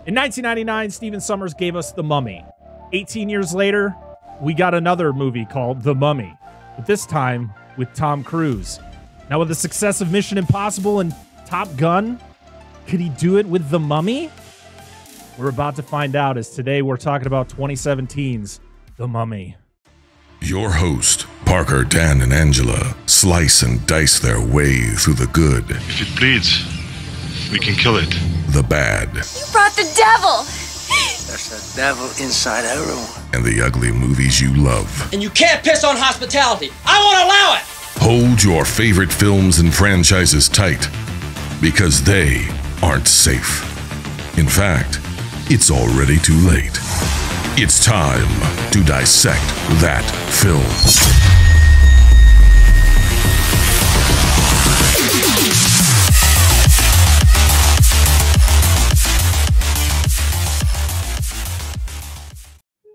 In 1999, Stephen Sommers gave us The Mummy. 18 years later, we got another movie called The Mummy, but this time with Tom Cruise. Now, with the success of Mission Impossible and Top Gun, could he do it with The Mummy? We're about to find out, as today we're talking about 2017's The Mummy. Your host, Parker, Dan, and Angela slice and dice their way through the good. If it bleeds, we can kill it. The bad. You brought the devil! That's the devil inside everyone. And the ugly movies you love. And you can't piss on hospitality. I won't allow it! Hold your favorite films and franchises tight, because they aren't safe. In fact, it's already too late. It's time to dissect that film.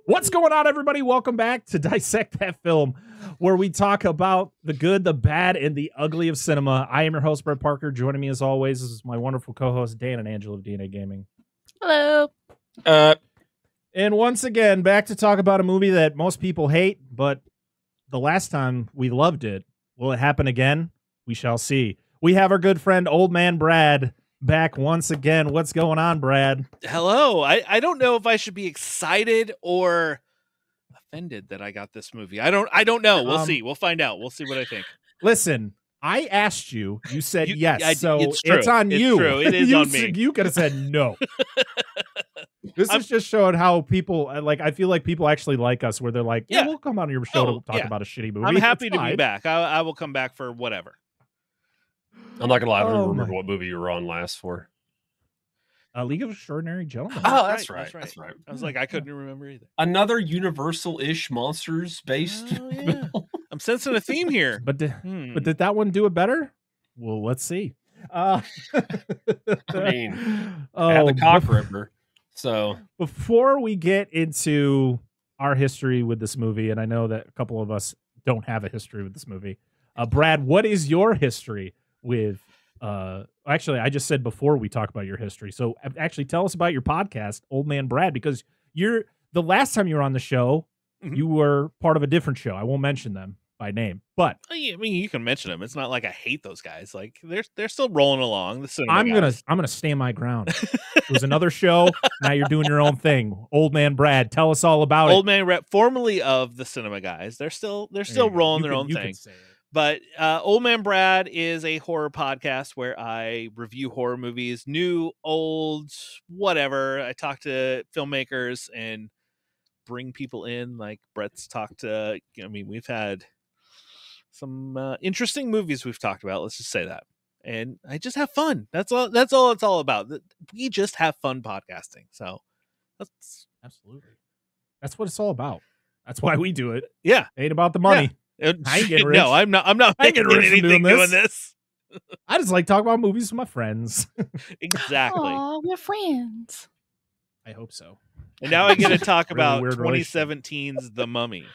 What's going on, everybody? Welcome back to Dissect That Film, where we talk about the good, the bad, and the ugly of cinema. I am your host, Brad Parker. Joining me, as always, is my wonderful co-host, Dan and Angela of DNA Gaming. Hello. And once again, back to talk about a movie that most people hate, but the last time we loved it. Will it happen again? We shall see. We have our good friend, Old Man Brad, back once again. What's going on, Brad? Hello. I don't know if I should be excited or offended that I got this movie. I don't know. We'll see. We'll find out. We'll see what I think. Listen, I asked you. You said yes. So it's true. It's on you. It's true. It is on me. You could have said no. This is just showing how people, like, I feel like people actually like us, where they're like, yeah, we'll come on your show to talk about a shitty movie. I'm happy to be back. I will come back for whatever. I'm not gonna lie, I don't remember what movie you were on last for. League of Extraordinary Gentlemen. Oh, that's right. That's right. I was like, I couldn't remember either. Another Universal-ish monsters based. Oh, yeah. I'm sensing a theme here. But did that one do it better? Well, let's see. I mean, I had the cock ripper. So before we get into our history with this movie, and I know that a couple of us don't have a history with this movie, Brad, what is your history with? Actually, I just said before we talk about your history. So actually, tell us about your podcast, Old Man Brad, because the last time you were on the show, you were part of a different show. I won't mention them by name, but I mean, you can mention them. It's not like I hate those guys. Like they're still rolling along. I'm gonna stand my ground. It was another show. Now you're doing your own thing. Old Man Brad, tell us all about Old Man Brad, formerly of the Cinema Guys. They're still rolling their own thing. But Old Man Brad is a horror podcast where I review horror movies, new, old, whatever. I talk to filmmakers and bring people in, like Brett's talked to. I mean, we've had some interesting movies we've talked about. Let's just say that. And I just have fun. That's all it's all about. We just have fun podcasting. So that's absolutely. That's what it's all about. That's why we do it. Yeah. It ain't about the money. Yeah. I ain't getting rich. No, I'm not making anything doing this. I just like talking about movies with my friends. Exactly. Aw, we're friends. I hope so. And now I get to talk Really about weird 2017's The Mummy.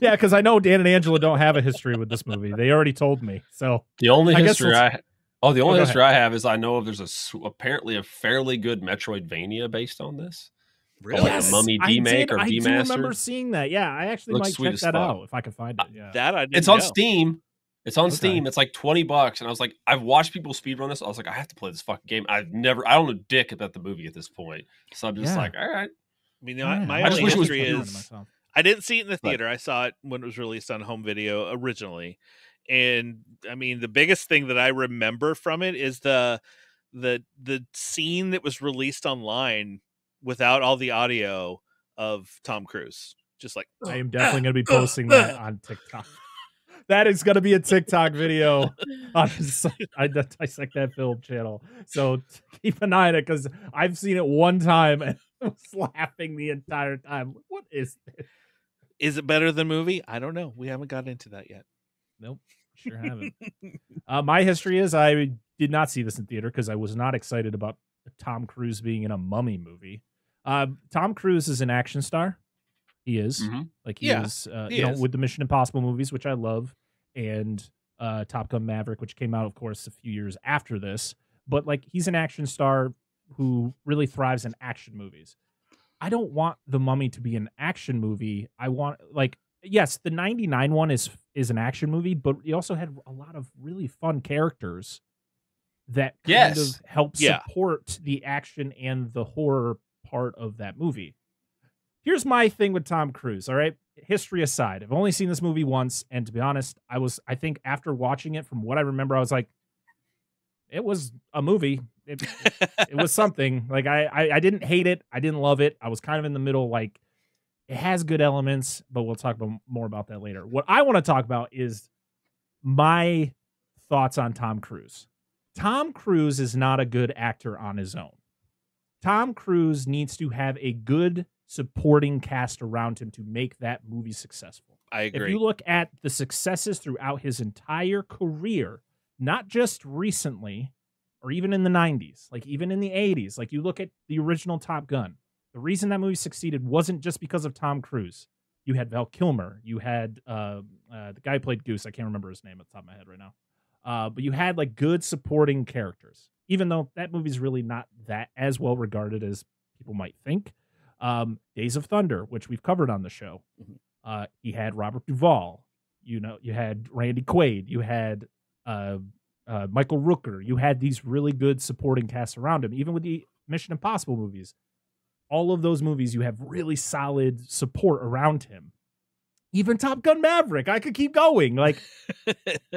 Yeah, because I know Dan and Angela don't have a history with this movie. They already told me. So the only history I have is I know there's apparently a fairly good Metroidvania based on this. Really? Like a Mummy remake or I remaster. do remember seeing that. Yeah, I actually might check that out if I can find it. Yeah, that I didn't It's on know. Steam. It's on Steam. It's like $20, and I was like, I've watched people speedrun this. I was like, I have to play this fucking game. I don't know dick about the movie at this point, so I'm just like, all right. I mean, my only history is I didn't see it in the theater. I saw it when it was released on home video originally, and I mean, the biggest thing that I remember from it is the scene that was released online without all the audio of Tom Cruise. Just like, I am definitely going to be posting that on TikTok. That is going to be a TikTok video on I Dissect That Film channel. So keep an eye on it, because I've seen it one time and I was laughing the entire time. What is this? Is it better than movie? I don't know. We haven't got into that yet. Nope, sure haven't. My history is I did not see this in theater because I was not excited about Tom Cruise being in a Mummy movie. Tom Cruise is an action star. He is. Like he is, you know, with the Mission Impossible movies, which I love, and Top Gun Maverick, which came out, of course, a few years after this. But like, he's an action star who really thrives in action movies. I don't want The Mummy to be an action movie. I want, like, yes, the 99 one is an action movie, but you also had a lot of really fun characters that kind of help support the action and the horror part of that movie. Here's my thing with Tom Cruise, all right? History aside, I've only seen this movie once, and to be honest, I think after watching it, from what I remember, I was like, it was a movie. It was something. Like, I didn't hate it. I didn't love it. I was kind of in the middle, like, it has good elements, but we'll talk more about that later. What I want to talk about is my thoughts on Tom Cruise. Tom Cruise is not a good actor on his own. Tom Cruise needs to have a good supporting cast around him to make that movie successful. I agree. If you look at the successes throughout his entire career, not just recently or even in the 90s, like even in the 80s, like you look at the original Top Gun, the reason that movie succeeded wasn't just because of Tom Cruise. You had Val Kilmer. You had the guy who played Goose. I can't remember his name at the top of my head right now. But you had like good supporting characters, even though that movie's really not that as well regarded as people might think. Days of Thunder, which we've covered on the show. He had Robert Duvall. You had Randy Quaid. You had Michael Rooker. You had these really good supporting casts around him. Even with the Mission Impossible movies, all of those movies, you have really solid support around him. Even Top Gun Maverick, I could keep going. Like,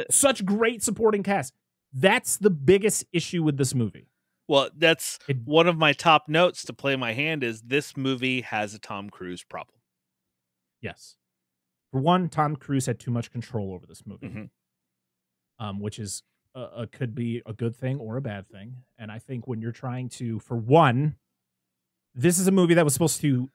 such great supporting cast. That's the biggest issue with this movie. Well, that's one of my top notes to play my hand is this movie has a Tom Cruise problem. Yes. For one, Tom Cruise had too much control over this movie, which is could be a good thing or a bad thing. And I think when you're trying to, for one, this is a movie that was supposed to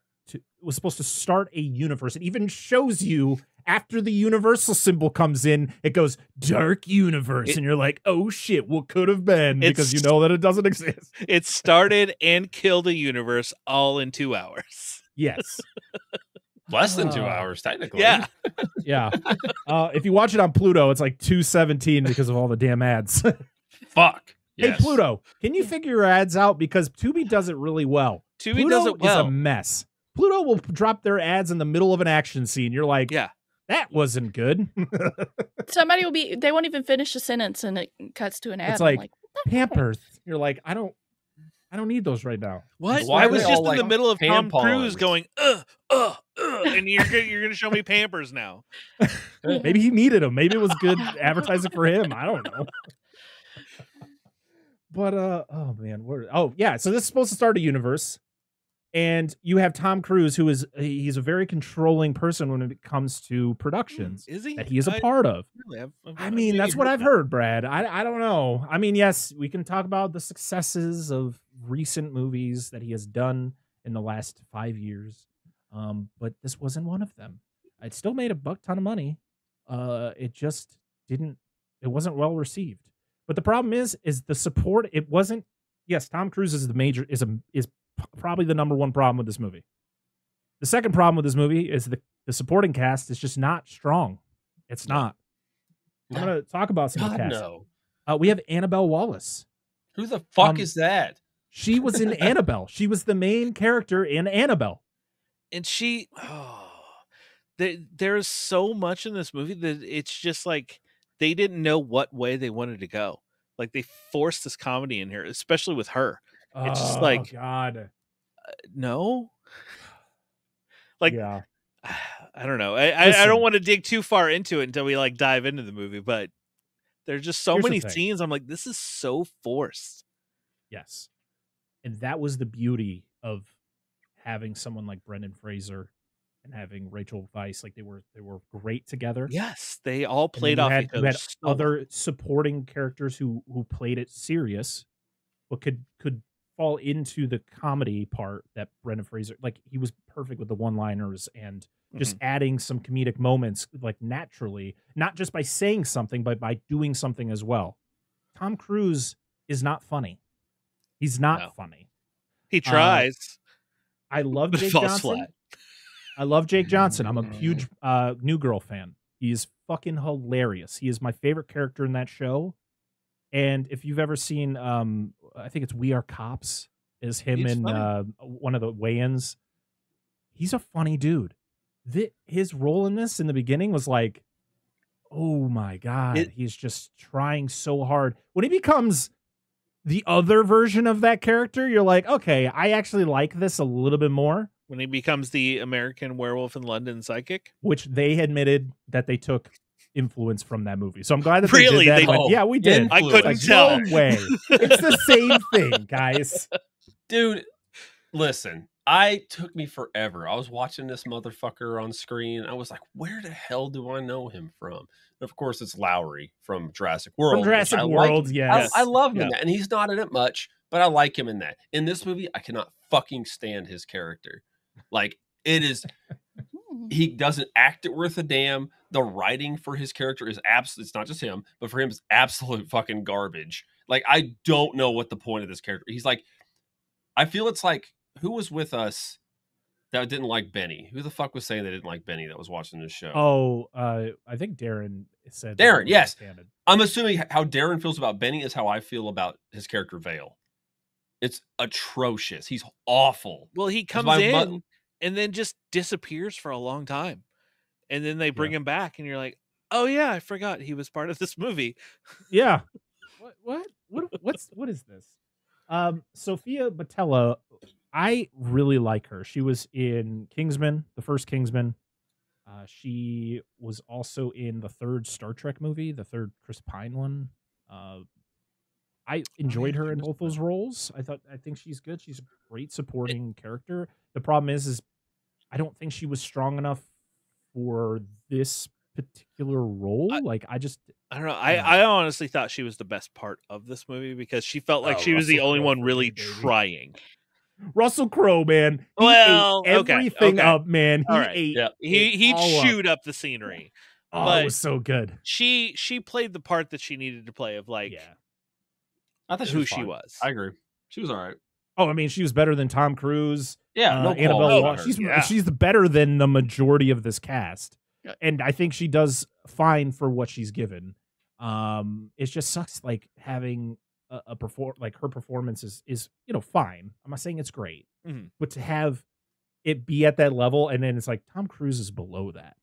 start a universe. It even shows you after the Universal symbol comes in, it goes Dark Universe, and you're like, oh shit, what could have been? Because you know that it doesn't exist. It started and killed a universe all in 2 hours. Yes. Less than 2 hours, technically. Yeah. Yeah. If you watch it on Pluto, it's like 2:17 because of all the damn ads. Fuck. Yes. Hey, Pluto, can you figure your ads out? Because Tubi does it really well. Tubi does it well. Is a mess. Pluto will drop their ads in the middle of an action scene. You're like, yeah, that wasn't good. Somebody they won't even finish a sentence and it cuts to an ad. It's like Pampers. You're like, I don't need those right now. What? Why I was just in like the middle of Tom Cruise going, and you're gonna show me Pampers now. Maybe he needed them. Maybe it was good advertising for him. I don't know. But oh man, so this is supposed to start a universe, and you have Tom Cruise, who he's a very controlling person when it comes to productions. Is he? That he is a part of. Really? I mean, that's what I've heard, Brad. I don't know. I mean, yes, we can talk about the successes of recent movies that he has done in the last 5 years, but this wasn't one of them. It still made a buck ton of money. It just didn't. It wasn't well received. But the problem is the support. It wasn't. Yes, Tom Cruise is is probably the number one problem with this movie. The second problem with this movie is the supporting cast is just not strong. It's not. I'm going to talk about some of the cast. No. We have Annabelle Wallis. Who the fuck is that? She was in Annabelle. She was the main character in Annabelle. And there's so much in this movie that it's just like they didn't know what way they wanted to go. Like they forced this comedy in here, especially with her. It's just like, God, no. Like, yeah. I don't know. I don't want to dig too far into it until we like dive into the movie, but there's just so many scenes. I'm like, this is so forced. Yes. And that was the beauty of having someone like Brendan Fraser and having Rachel Weisz. Like they were great together. Yes, they all played off each other. You had other supporting characters who played it serious, but could fall into the comedy part that Brendan Fraser, like he was perfect with the one-liners and just adding some comedic moments like naturally, not just by saying something, but by doing something as well. Tom Cruise is not funny. He's not funny. He tries. I love Jake Johnson. I love Jake Johnson. I'm a huge New Girl fan. He is fucking hilarious. He is my favorite character in that show. And if you've ever seen, I think it's We Are Cops is him He's in one of the weigh-ins. He's a funny dude. His role in this in the beginning was like, oh my God, he's just trying so hard. When he becomes the other version of that character, you're like, okay, I actually like this a little bit more. When he becomes the American Werewolf in London psychic, which they admitted that they took influence from that movie. So I'm glad that really they did that. Yeah, we did. I couldn't tell. No way. It's the same thing, guys. Dude, listen. It took me forever. I was watching this motherfucker on screen. I was like, where the hell do I know him from? And of course, it's Lowry from Jurassic World. From Jurassic World, yes. I love him in that. And he's not in it much, but I like him in that. In this movie, I cannot fucking stand his character. Like, it is... He doesn't act it worth a damn. The writing for his character is absolute. It's not just him, but for him, it's absolute fucking garbage. Like, I don't know what the point of this character. He's like... I feel it's like... Who was with us that didn't like Benny? Who the fuck was saying they didn't like Benny that was watching this show? Oh, I think Darren said. Darren, yes. I'm assuming how Darren feels about Benny is how I feel about his character Vale. It's atrocious. He's awful. Well, he comes in and then just disappears for a long time. And then they bring him back and you're like, oh yeah, I forgot he was part of this movie. Yeah. What is this? Sophia Boutella, I really like her. She was in Kingsman, the first Kingsman. She was also in the third Star Trek movie, the third Chris Pine one. I enjoyed her in both those roles. I think she's good. She's a great supporting character. The problem is I don't think she was strong enough for this particular role. I don't know. I honestly thought she was the best part of this movie because she felt like she was the only one really trying. Russell Crowe, man. He ate everything up, man. He'd shoot up the scenery. Oh, it was so good. She played the part that she needed to play of like I thought she was. I agree. She was all right. Oh, I mean, she was better than Tom Cruise. Yeah, no Annabelle. She's better than the majority of this cast. And I think she does fine for what she's given. It just sucks like having her performance is fine. I'm not saying it's great, but to have it be at that level and then it's like Tom Cruise is below that,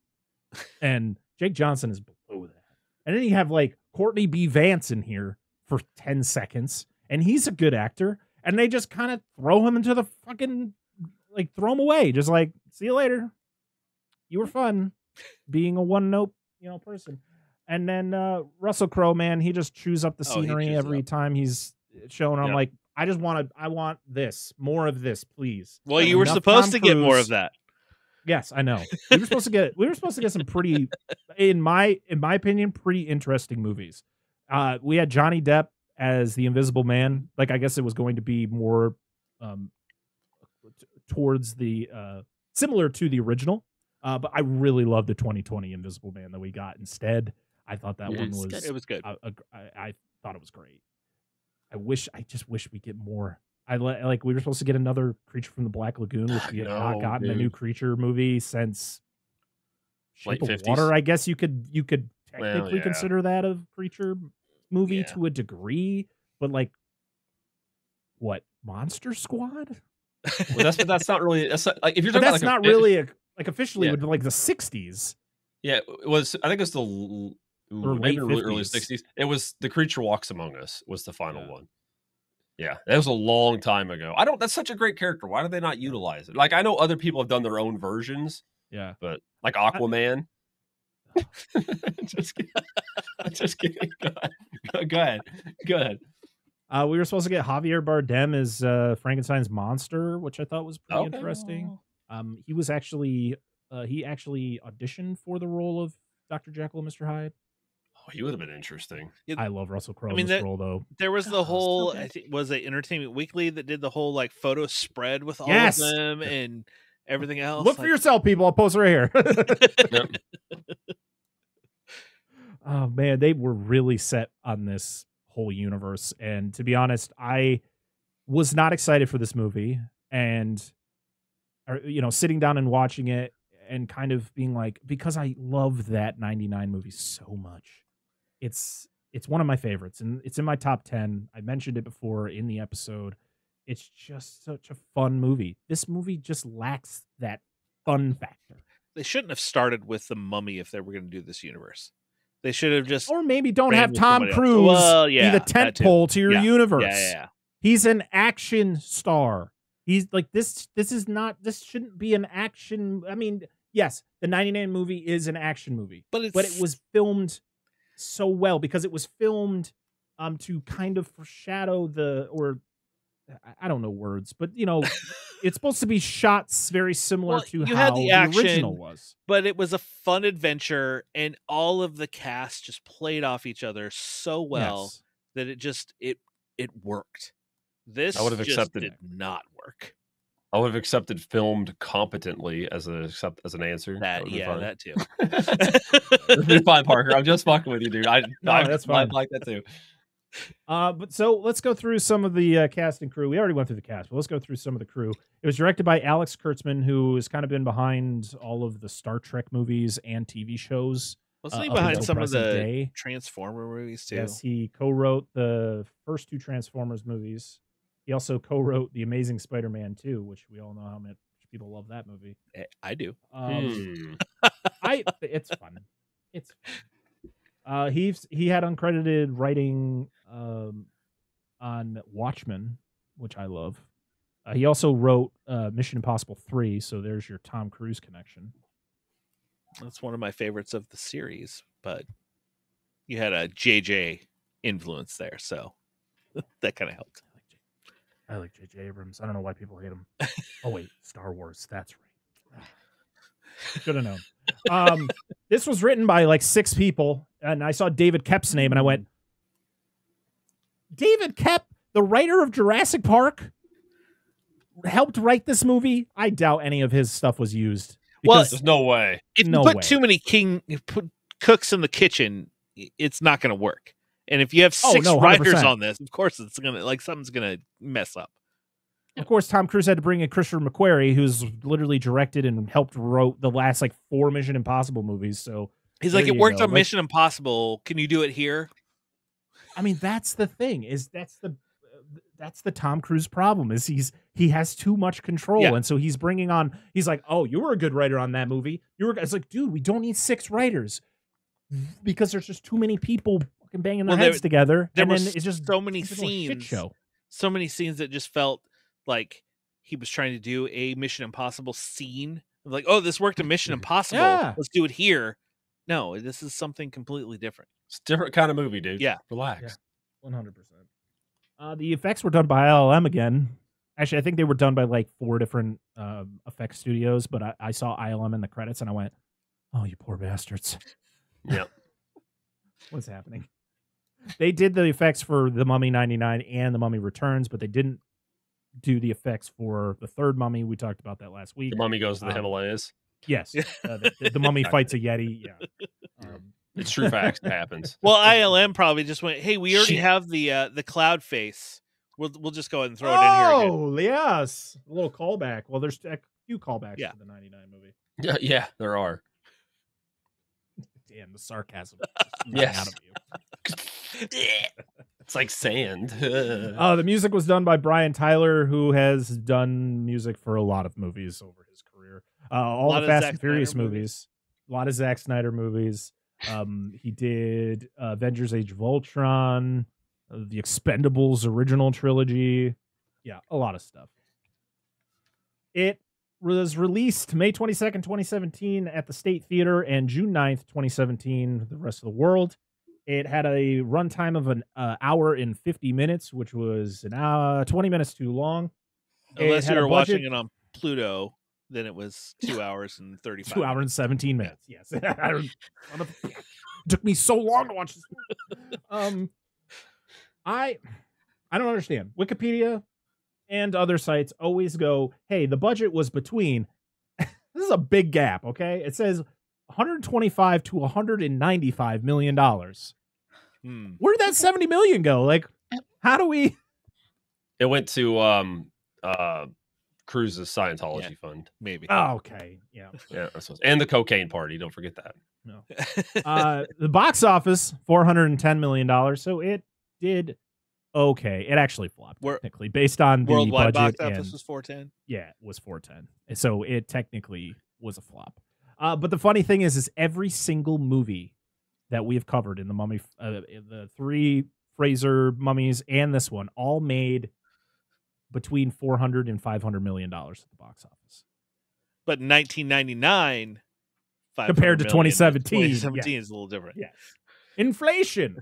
and Jake Johnson is below that, and then you have like Courtney B. Vance in here for 10 seconds, and he's a good actor, and they just kind of throw him into the fucking throw him away, just like see you later. You were fun being a one note person. And then Russell Crowe, man, he just chews up the scenery every time he's shown. I'm like, I want this, more of this, please. Well, you were supposed to get more of that. Yes, I know. We were supposed to get some pretty, in my opinion, pretty interesting movies. We had Johnny Depp as the Invisible Man. Like, I guess it was going to be more towards the similar to the original. But I really loved the 2020 Invisible Man that we got instead. I thought that one was good. It was good. I thought it was great. I just wish we get more. We were supposed to get another Creature from the Black Lagoon, which we have not gotten a new creature movie since Shape of Water. I guess you could technically consider that a creature movie to a degree, but what, Monster Squad? Well, that's not really. That's not, if you're talking that's about not really officially with the 60s. Yeah, it was. I think it was the maybe early 60s. It was The Creature Walks Among Us was the final one. Yeah, that was a long time ago. That's such a great character. Why do they not utilize it? Like, I know other people have done their own versions. Yeah, but like Aquaman. Just kidding. Go ahead. We were supposed to get Javier Bardem as Frankenstein's monster, which I thought was pretty interesting. He was actually he auditioned for the role of Dr. Jekyll and Mr. Hyde. Oh, he would have been interesting. I love Russell Crowe in this role, though. There was the whole, I think, was it Entertainment Weekly that did the whole photo spread with all of them and everything else. Look for yourself, people. I'll post right here. Oh man, they were really set on this whole universe, and to be honest, I was not excited for this movie, and sitting down and watching it and kind of being like, because I love that 99 movie so much. It's one of my favorites, and it's in my top 10. I mentioned it before in the episode. It's just such a fun movie. This movie just lacks that fun factor. They shouldn't have started with The Mummy if they were going to do this universe. They should have just, or maybe don't ran have with Tom somebody else. Cruise Well, be yeah, the that tent too. pole to your Yeah. universe. Yeah. He's an action star. He's like this. This is not. This shouldn't be an action. I mean, yes, the 99 movie is an action movie, But it was filmed so well because it was filmed to kind of foreshadow I don't know words, but you know, it's supposed to be shots very similar Well, to you how had the action, original was. But it was a fun adventure, and all of the cast just played off each other so well Yes. that it worked. This I would have just accepted did not work. I would have accepted filmed competently as an answer. That would be yeah, fine. that too. It'd be fine, Parker. I'm just fucking with you, dude. That's fine. I like that too. But so let's go through some of the cast and crew. We already went through the cast, but let's go through some of the crew. It was directed by Alex Kurtzman, who has kind of been behind all of the Star Trek movies and TV shows. Wasn't he up behind until some of the present day. Transformer movies too? Yes, he co-wrote the first two Transformers movies. He also co-wrote The Amazing Spider-Man 2, which we all know how much people love that movie. I do. It's fun. It's fun. He had uncredited writing on Watchmen, which I love. He also wrote Mission Impossible 3, so there's your Tom Cruise connection. That's one of my favorites of the series, but you had a JJ influence there, so that kind of helped. I like J.J. Abrams. I don't know why people hate him. Oh wait, Star Wars. That's right. Should have known. This was written by like 6 people, and I saw David Koepp's name, and I went, David Koepp, the writer of Jurassic Park, helped write this movie? I doubt any of his stuff was used. Well, there's no way. If No you put way. too many cooks in the kitchen, it's not going to work. And if you have 6 writers 100%. on this, of course it's gonna something's gonna mess up. Of course, Tom Cruise had to bring in Christopher McQuarrie, who's literally directed and helped wrote the last 4 Mission Impossible movies. So He's there like, it you worked go. on Mission Impossible. Can you do it here? I mean, that's the thing. That's the Tom Cruise problem. Is he has too much control, Yeah. and so he's bringing on. He's like, oh, you were a good writer on that movie. It's like, dude, we don't need 6 writers because there's just too many people fucking banging their heads together, There and were then it's just so many it's a little shit scenes. show. So many scenes that just felt like he was trying to do a Mission Impossible scene. Like, oh, this worked in Mission Impossible. Yeah. Let's do it here. No, this is something completely different. It's a different kind of movie, dude. Yeah. Relax. 100%. The effects were done by ILM again. Actually, I think they were done by 4 different effects studios, but I saw ILM in the credits and I went, oh, you poor bastards. Yep. What's happening? They did the effects for The Mummy 99 and The Mummy Returns, but they didn't do the effects for the third Mummy. We talked about that last week. The Mummy goes to the Himalayas. Yes. The Mummy fights a Yeti. Yeah. It's true facts. It happens. Well, ILM probably just went, hey, we already have the cloud face. We'll just go ahead and throw it in here again. Oh, yes. A little callback. Well, there's a few callbacks to the 99 movie. Yeah, there are. Damn, the sarcasm. Yes. Out of you. It's like sand. The music was done by Brian Tyler, who has done music for a lot of movies over his career. All the Fast and Furious movies. A lot of Zack Snyder movies. He did Avengers Age of Ultron, the Expendables original trilogy. Yeah, a lot of stuff. It was released May 22nd, 2017 at the State Theater and June 9th, 2017, the rest of the world. It had a runtime of an hour and 50 minutes, which was 20 minutes too long. Unless you were watching it on Pluto, then it was 2 hours and 35 2 hours and 17 minutes. Yes. Took me so long to watch this. I don't understand. Wikipedia and other sites always go, hey, the budget was between, this is a big gap, okay? It says 125 to 195 million dollars. Where did that 70 million go? How do we? It went to Cruise's Scientology fund. Maybe. Oh, okay. Yeah. Yeah. And the cocaine party. Don't forget that. No. The box office, $410 million. So it did okay. It actually flopped Wor- technically based on the Worldwide budget. box office and, was 410. Yeah, it was 410. So it technically was a flop. But the funny thing is every single movie that we've covered in the Mummy, the 3 Fraser mummies and this one, all made between $400 and $500 million at the box office. But in 1999, compared to 2017, 2017 is a little different. Yes, inflation.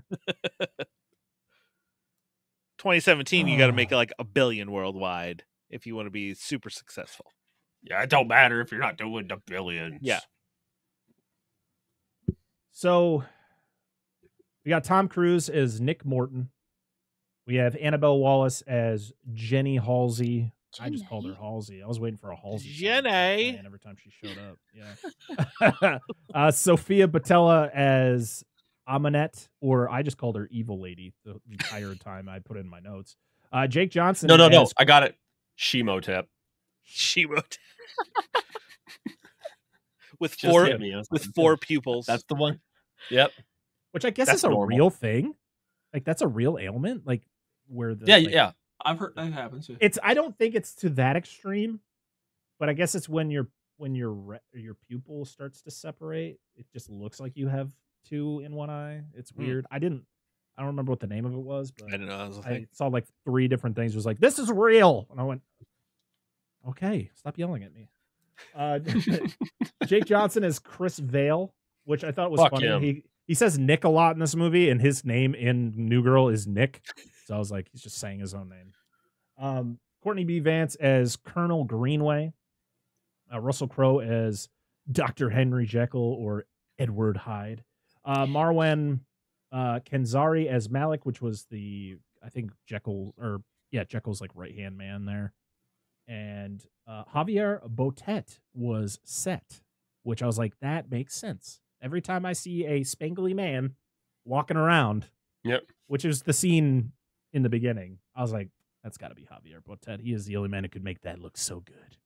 2017, you got to make it like $1 billion worldwide if you want to be super successful. Yeah, it don't matter if you're not doing the billions. Yeah. So we got Tom Cruise as Nick Morton. We have Annabelle Wallace as Jenny Halsey. I just called her Halsey. I was waiting for a Halsey. Jenny. Every time she showed up. Yeah. Sophia Botella as Amonette, or I just called her Evil Lady the entire time I put in my notes. Jake Johnson. No. I got it. Shemotep. with Just four hit me. with 4 pupils. That's the one. Yep. Which I guess That's is a normal. real thing. Like that's a real ailment. Like where the Yeah. I've heard that happens. Yeah. It's I don't think it's to that extreme, but I guess it's when your pupil starts to separate. It just looks like you have 2 in one eye. It's weird. I don't remember what the name of it was, but I don't know. I saw like 3 different things. It was like, this is real. And I went, okay, stop yelling at me. Jake Johnson is Chris Vale, which I thought was Fuck funny. him. He says Nick a lot in this movie, and his name in New Girl is Nick. So I was like, he's just saying his own name. Courtney B. Vance as Colonel Greenway. Russell Crowe as Dr. Henry Jekyll or Edward Hyde. Marwan Kenzari as Malik, which was I think Jekyll's like right-hand man there. And Javier Botet was Set, which I was like, that makes sense. Every time I see a spangly man walking around, yep, which is the scene in the beginning, I was like, that's got to be Javier Botet. He is the only man who could make that look so good.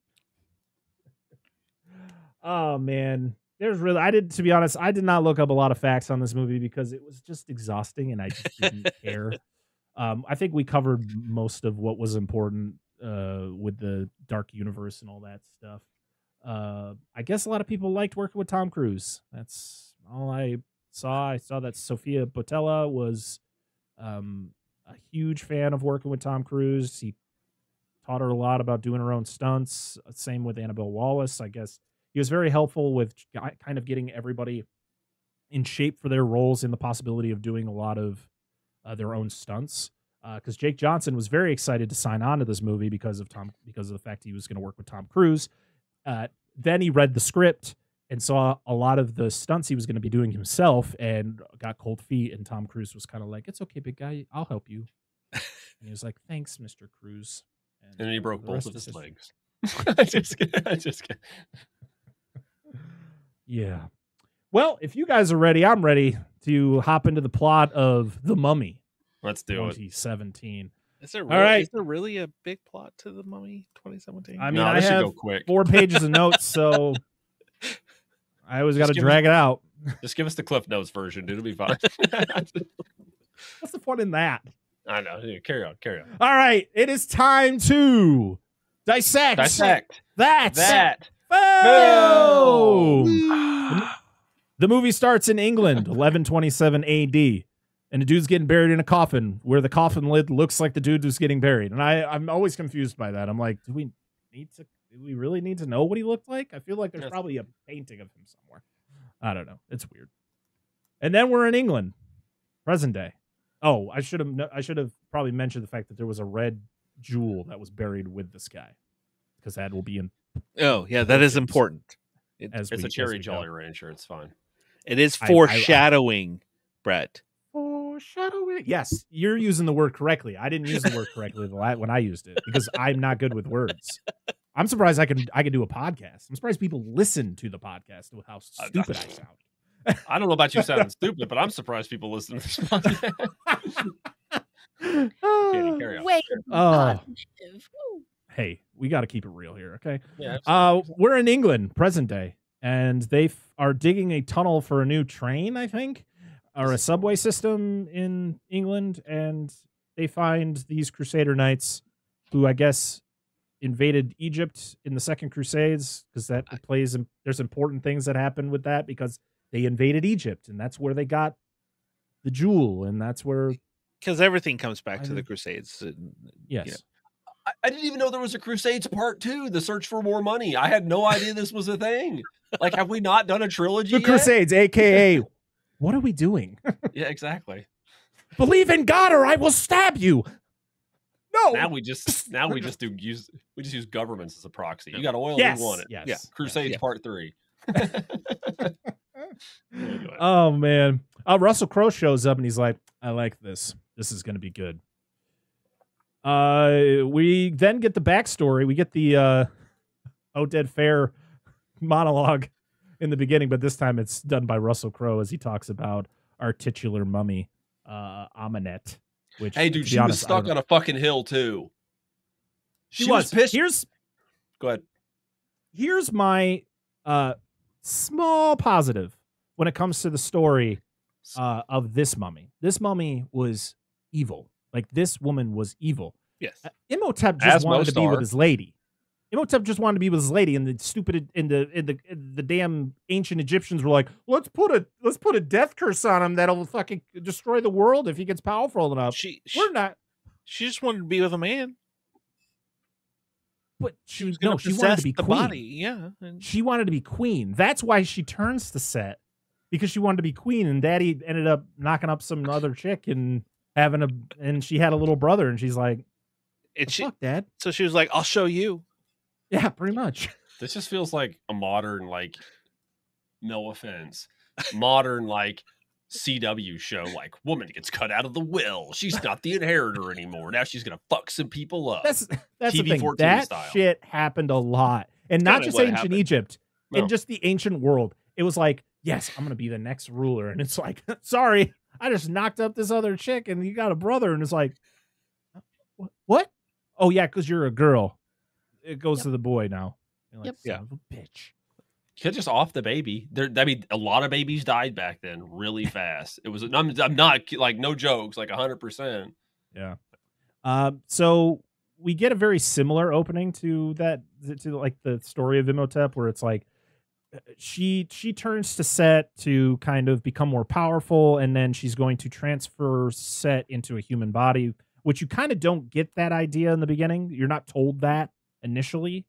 Oh, man. To be honest, I did not look up a lot of facts on this movie because it was just exhausting and I just didn't care. I think we covered most of what was important with the Dark Universe and all that stuff. I guess a lot of people liked working with Tom Cruise. That's all I saw. I saw that Sophia Botella was a huge fan of working with Tom Cruise. He taught her a lot about doing her own stunts. Same with Annabelle Wallace. I guess he was very helpful with kind of getting everybody in shape for their roles and the possibility of doing a lot of their own stunts. Because Jake Johnson was very excited to sign on to this movie because of the fact he was going to work with Tom Cruise. Then he read the script and saw a lot of the stunts he was going to be doing himself and got cold feet. And Tom Cruise was kind of like, "It's okay, big guy, I'll help you." And he was like, "Thanks, Mr. Cruise." And he broke both of his legs. Just kidding. Yeah. Well, if you guys are ready, I'm ready to hop into the plot of The Mummy. Let's do it. 2017. Is there really a big plot to The Mummy 2017? I mean, I have 4 pages of notes, so I always got to drag it out. Just give us the Cliff Notes version, dude. It'll be fine. What's the fun in that? I know. Yeah, carry on. All right. It is time to dissect that film. The movie starts in England, 1127 AD. And the dude's getting buried in a coffin where the coffin lid looks like the dude who's getting buried. And I'm always confused by that. I'm like, do we really need to know what he looked like? I feel like there's probably a painting of him somewhere. I don't know. It's weird. And then we're in England, present day. Oh, I should have probably mentioned the fact that there was a red jewel that was buried with this guy, because that will be in. Oh yeah, that is important. It's a cherry Jolly Rancher. It's fine. It is foreshadowing, Brett. Foreshadowing. Yes, you're using the word correctly. I didn't use the word correctly when I used it because I'm not good with words. I'm surprised I can do a podcast. I'm surprised people listen to the podcast with how stupid I sound. I don't know about you sounding stupid, but I'm surprised people listen to this podcast. Carry on. Wait. Hey, we got to keep it real here, okay? Yeah. We're in England, present day, and they are digging a tunnel for a new train, I think, or a subway system in England, and they find these Crusader Knights who I guess invaded Egypt in the Second Crusades, because that plays, there's important things that happen with that because they invaded Egypt and that's where they got the jewel, and that's where, because everything comes back to the Crusades. Yes. You know. I didn't even know there was a Crusades Part 2, The Search for More Money. I had no idea this was a thing. Like, have we not done a trilogy The yet? Crusades, aka, what are we doing? Yeah, exactly. Believe in God or I will stab you. No. Now we just use governments as a proxy. You got oil, Yes. we want it. Yes. Yeah. Crusades Part 3. Oh man. Russell Crowe shows up and he's like, I like this. This is gonna be good. We then get the backstory. We get the Oded Fair monologue in the beginning, but this time it's done by Russell Crowe as he talks about our titular mummy, Amenet. Which, hey, dude, she was stuck on a fucking hill too. She was pissed. Go ahead. Here's my small positive when it comes to the story of this mummy. This mummy was evil. Like, this woman was evil. Yes. Imhotep just wanted to be with his lady. Imhotep just wanted to be with his lady, and the stupid the damn ancient Egyptians were like, let's put a death curse on him that'll fucking destroy the world if he gets powerful enough. We're not. She just wanted to be with a man. But she wanted to be the queen. body. Yeah. She wanted to be queen. That's why she turns to Set, because she wanted to be queen, and Daddy ended up knocking up some other chick and and she had a little brother, and she's like, fuck, Dad. So she was like, I'll show you. Yeah, pretty much. This just feels like a modern, like, no offense, modern, like, CW show. Like, woman gets cut out of the will. She's not the inheritor anymore. Now she's gonna fuck some people up. That's TV the thing. That style. shit happened a lot, and not just ancient Egypt, in just the ancient world. It was like, yes, I'm gonna be the next ruler, and it's like, sorry, I just knocked up this other chick, and you got a brother, and it's like, what? Oh yeah, because you're a girl. It goes to the boy now. You're like, son of a bitch. Kid just off the baby. I mean, a lot of babies died back then really fast. It was. I'm not like, no jokes, like 100%. Yeah. So we get a very similar opening to like the story of Imhotep, where it's like she turns to Set to kind of become more powerful, and then she's going to transfer Set into a human body, which you kind of don't get that idea in the beginning. You're not told that initially.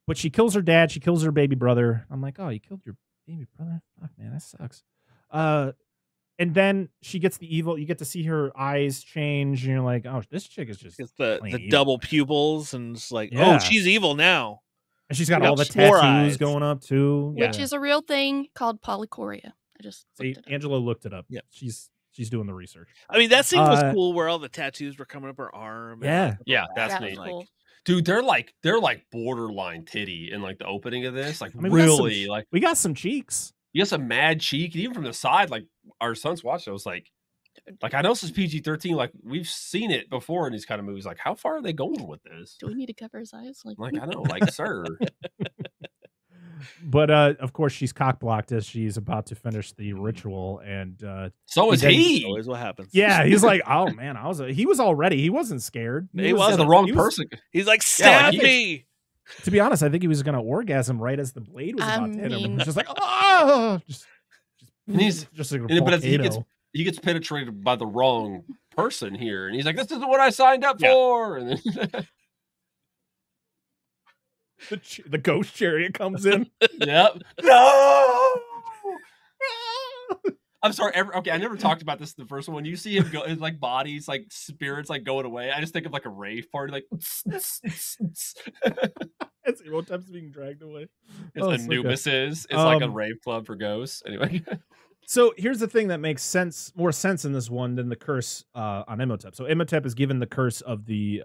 But she kills her dad. She kills her baby brother. I'm like, oh, you killed your baby brother? Fuck, man, that sucks. And then she gets the evil. You get to see her eyes change, and you're like, oh, this chick is just the double pupils, and it's like, yeah. oh, she's evil now. And she's got all the tattoos going up too, which is a real thing called polychoria. I just Angela looked it up. Yeah, she's doing the research. I mean, that scene was cool, where all the tattoos were coming up her arm. Yeah, that's neat. Cool. Dude, they're like borderline titty in like the opening of this. Like, I mean, really, like we got some cheeks. You got some mad cheek, and even from the side, like our son's watching. I was like I know this is PG-13. Like, we've seen it before in these kind of movies. Like, how far are they going with this? Do we need to cover his eyes? Like I know, like, sir. But of course, she's cock-blocked as she's about to finish the ritual, and so is he. Always what happens. Yeah, he's like, oh man, he was all ready. He wasn't scared. He was the wrong person. He's like, stab me. To be honest, I think he was going to orgasm right as the blade was about to hit him. He was just like, oh, just like a but he gets penetrated by the wrong person here, and he's like, this isn't what I signed up for. And then the ghost chariot comes in. Yep. No. I'm sorry. Okay, I never talked about this in the first one. When you see him go, his like bodies, like spirits, like going away. I just think of like a rave party, like. It's Imhotep's being dragged away. It's Anubis is. It's like a rave club for ghosts. Anyway. So here's the thing that makes more sense in this one than the curse on Imhotep. So Imhotep is given the curse of the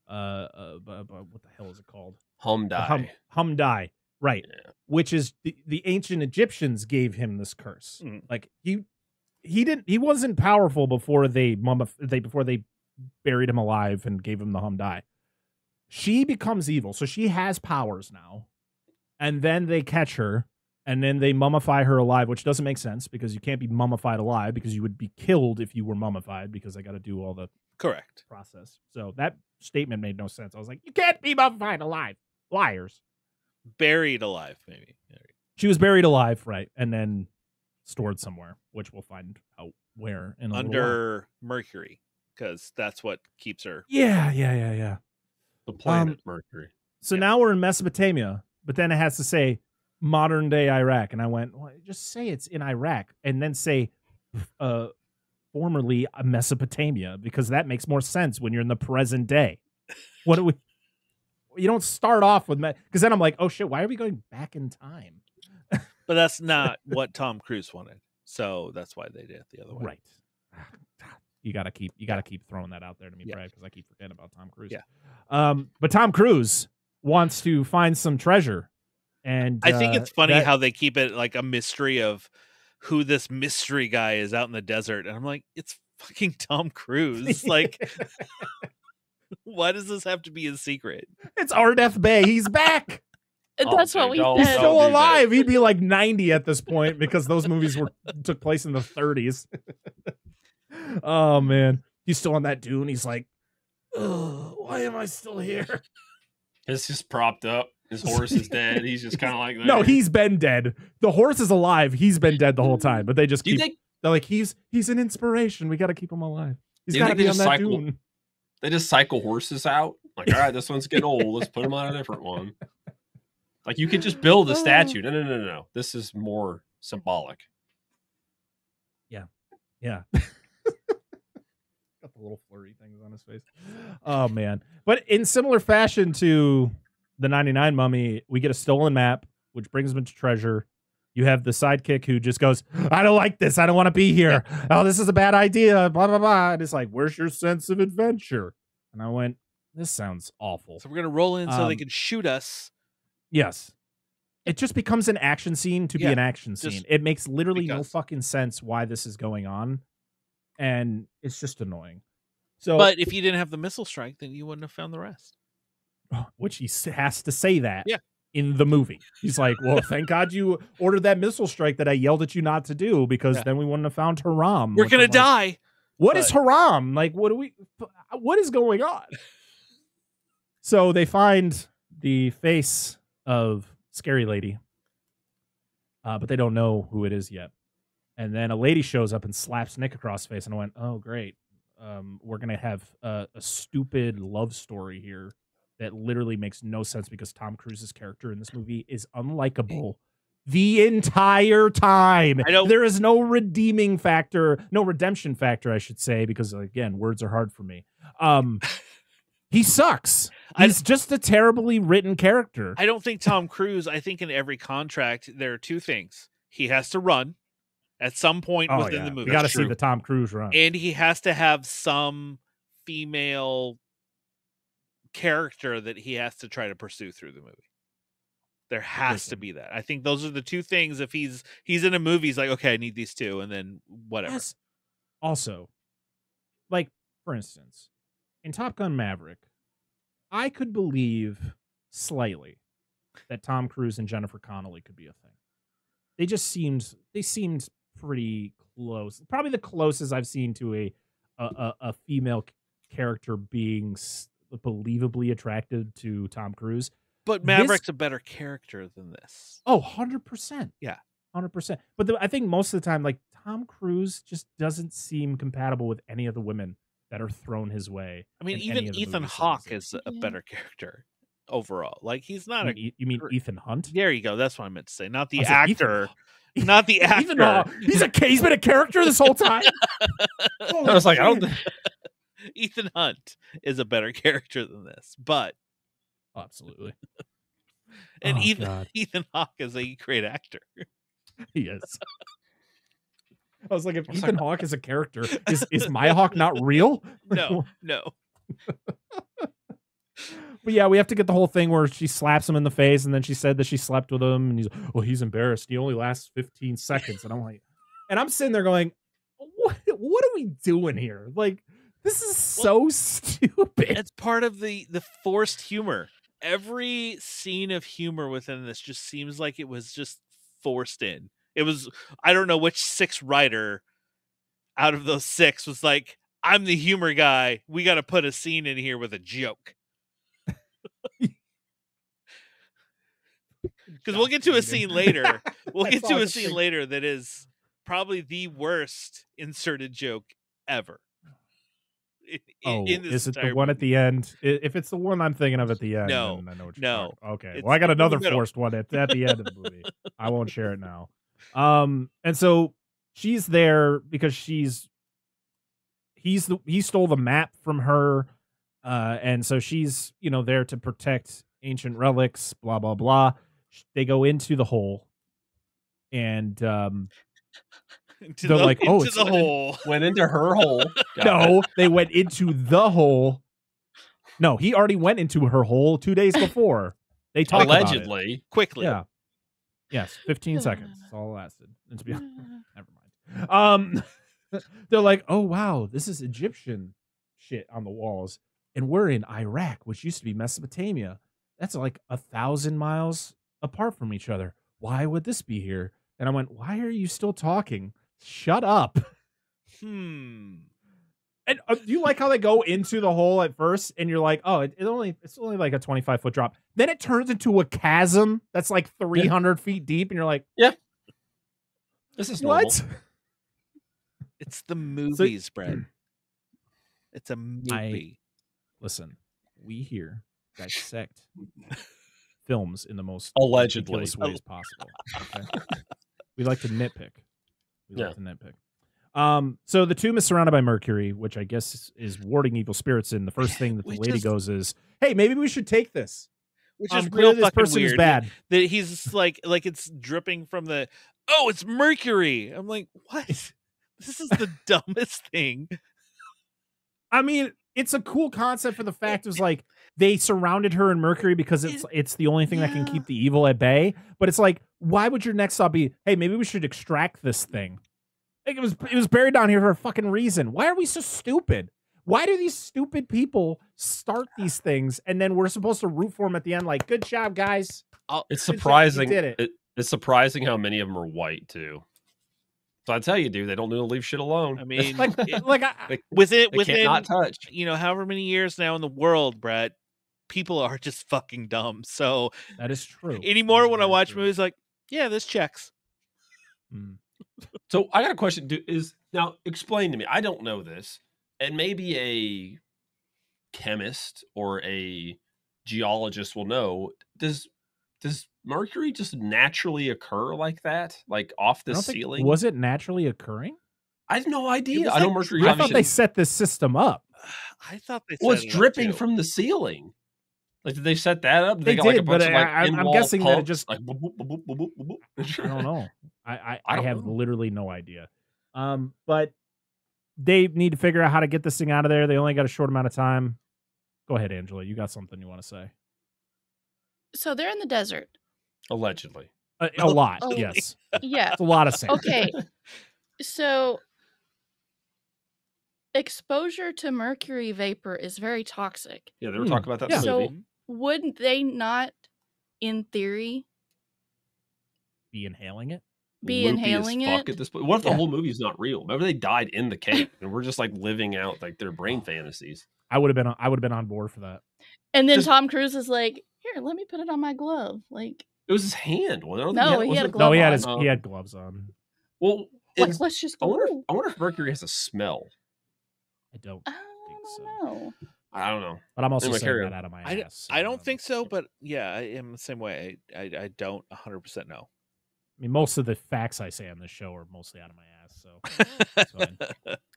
what the hell is it called? Humdai, right? Yeah. Which is the ancient Egyptians gave him this curse. Mm. Like he wasn't powerful before they buried him alive and gave him the Humdai. She becomes evil, so she has powers now, and then they catch her. and then they mummify her alive, which doesn't make sense because you can't be mummified alive because you would be killed if you were mummified because they got to do all the Correct process. So that statement made no sense. I was like, you can't be mummified alive. Liars. Buried alive, maybe. She was buried alive, right, and then stored somewhere, which we'll find out where in a little while. Under Mercury, because that's what keeps her. Yeah. The planet Mercury. So now we're in Mesopotamia, but then it has to say modern day Iraq, and I went, well, just say it's in Iraq, and then say formerly Mesopotamia, because that makes more sense when you're in the present day. What do we? You don't start off with because then I'm like, oh shit, why are we going back in time? But that's not what Tom Cruise wanted, so that's why they did it the other way. Right. You gotta keep throwing that out there to me, Brad, because I keep forgetting about Tom Cruise. Yeah. But Tom Cruise wants to find some treasure, and I think it's funny how they keep it like a mystery of who this mystery guy is out in the desert, and I'm like, it's fucking Tom Cruise. Like, why does this have to be a secret? It's Ardeth Bay. He's back. That's what we said. He's still alive. He'd be like 90 at this point because those movies took place in the 30s. Oh man, he's still on that dune. He's like, oh, why am I still here? It's just propped up. His horse is dead. He's just kind of like that. No, he's been dead. The horse is alive. He's been dead the whole time. But they just keep. They're like, he's an inspiration. We got to keep him alive. He's got to be on that dune. They just cycle horses out. Like, all right, this one's getting old. Let's put him on a different one. Like, you could just build a statue. No. This is more symbolic. Yeah. Got the little flurry things on his face. Oh, man. But in similar fashion to the 99 Mummy, we get a stolen map, which brings him into treasure. You have the sidekick who just goes, I don't like this. I don't want to be here. Oh, this is a bad idea. Blah, blah, blah. And it's like, where's your sense of adventure? And I went, this sounds awful. So we're going to roll in so they can shoot us. Yes. It just becomes an action scene to be an action scene. It makes literally no fucking sense why this is going on. And it's just annoying. So, but if you didn't have the missile strike, then you wouldn't have found the rest. Which he has to say that in the movie. He's like, well, thank God you ordered that missile strike that I yelled at you not to do, because then we wouldn't have found Haram. We're going to die. What is Haram? Like, what is going on? So they find the face of Scary Lady, but they don't know who it is yet. And then a lady shows up and slaps Nick across the face, and I went, oh, great. We're going to have a stupid love story here that literally makes no sense because Tom Cruise's character in this movie is unlikable the entire time. There is no redeeming factor, no redemption factor, I should say, because, again, words are hard for me. He sucks. He's just a terribly written character. I don't think Tom Cruise, I think in every contract, there are two things. He has to run at some point within the movie. You got to see the Tom Cruise run. And he has to have some female character that he has to try to pursue through the movie. There has to be that. I think those are the two things. If he's in a movie, he's like, okay, I need these two, and then whatever. Yes. Also, like, for instance, in Top Gun Maverick, I could believe slightly that Tom Cruise and Jennifer Connelly could be a thing. They seemed pretty close. Probably the closest I've seen to a female character being believably attracted to Tom Cruise. But Maverick's a better character than this. Oh, 100%. Yeah. 100%. But I think most of the time, like, Tom Cruise just doesn't seem compatible with any of the women that are thrown his way. I mean, even Ethan Hawke is a better character overall. Like, he's not you mean Ethan Hunt? There you go. That's what I meant to say. Not the actor. Not the actor. He's been a character this whole time. I was like, I don't think Ethan Hunt is a better character than this, but absolutely. And Ethan Hawke is a great actor. He is. I was like, if Ethan Hawke is a character, is Mihawk not real? No. But yeah, we have to get the whole thing where she slaps him in the face, and then she said that she slept with him, and he's embarrassed. He only lasts 15 seconds. And I'm like, and I'm sitting there going, what are we doing here? Like, this is so stupid. It's part of the forced humor. Every scene of humor within this just seems like it was just forced in. It was, I don't know which 6 writer out of those 6 was like, I'm the humor guy. We got to put a scene in here with a joke. Because we'll get to a scene later. We'll get to a scene later that is probably the worst inserted joke ever. Is it the one at the end? If it's the one I'm thinking of at the end, no, then I know what you're no. talking. Okay, well, I got another forced one at the end of the movie. I won't share it now. And so she's there because he stole the map from her, and so she's there to protect ancient relics. Blah blah blah. They go into the hole, and they're like, "Oh, it's the hole." Went into her hole. No, they went into the hole. No, he already went into her hole 2 days before. They talked allegedly about it. Quickly. Yeah. Yes, 15 seconds. That's all it lasted. And to be honest, never mind. They're like, "Oh wow, this is Egyptian shit on the walls, and we're in Iraq, which used to be Mesopotamia. That's like 1,000 miles apart from each other. Why would this be here?" And I went, "Why are you still talking? Shut up." And do you like how they go into the hole at first, and you're like, "Oh, it's only like a 25-foot drop." Then it turns into a chasm that's like 300 feet deep, and you're like, "Yeah, this is normal." What? It's the movies, Brad. It's a movie. Listen, we here dissect films in the most allegedly ridiculous ways possible. Okay? We like to nitpick. So the tomb is surrounded by mercury, which I guess is warding evil spirits in. The first thing that the lady goes is, "Hey, maybe we should take this." Which is real real this fucking person weird. is bad. That he's like it's dripping from the. Oh, it's mercury. I'm like, what? This is the dumbest thing. I mean, it's a cool concept for the fact is like they surrounded her in mercury because it's the only thing that can keep the evil at bay. But it's like, why would your next thought be, "Hey, maybe we should extract this thing"? Like it was buried down here for a fucking reason. Why are we so stupid? Why do these stupid people start these things and then we're supposed to root for them at the end? Like, good job, guys. It's surprising. You did it. It's surprising how many of them are white too. So I tell you, dude, they don't need to leave shit alone. I mean, within not touch. However many years now in the world, Brett, people are just fucking dumb. So that is true. Anymore, when I watch movies, like, yeah, this checks. So I got a question. Now explain to me. I don't know this, and maybe a chemist or a geologist will know. Does mercury just naturally occur like that, like off the ceiling? Was it naturally occurring? I have no idea. I know mercury. I thought they set this system up. I thought they. Well, it's dripping from the ceiling. Like, did they set that up? They got did, like a bunch but of like I'm guessing that it just. Like, boop, boop, boop, boop, boop, boop. I don't know. I have know. literally no idea. But they need to figure out how to get this thing out of there. They only got a short amount of time. Go ahead, Angela. You got something you want to say? So they're in the desert. Allegedly. A lot, yes. Yeah. It's a lot of sand. Okay. So exposure to mercury vapor is very toxic. Yeah, they were talking about that in the So movie. wouldn't they not, in theory, be inhaling it? Be inhaling it? At this point. What if the whole movie is not real? Remember, they died in the cave, and we're just like living out like their brain fantasies. I would have been on board for that. And then Tom Cruise is like, "Here, let me put it on my glove." Like, it was his hand. Well, no, he had a glove. No, he had gloves on. Well, let's just go. I wonder if mercury has a smell. I don't think so. No. I don't know. But I'm also saying that out of my ass. I don't think so, but yeah, I am the same way. I don't 100% know. I mean, most of the facts I say on this show are mostly out of my ass, so it's fine.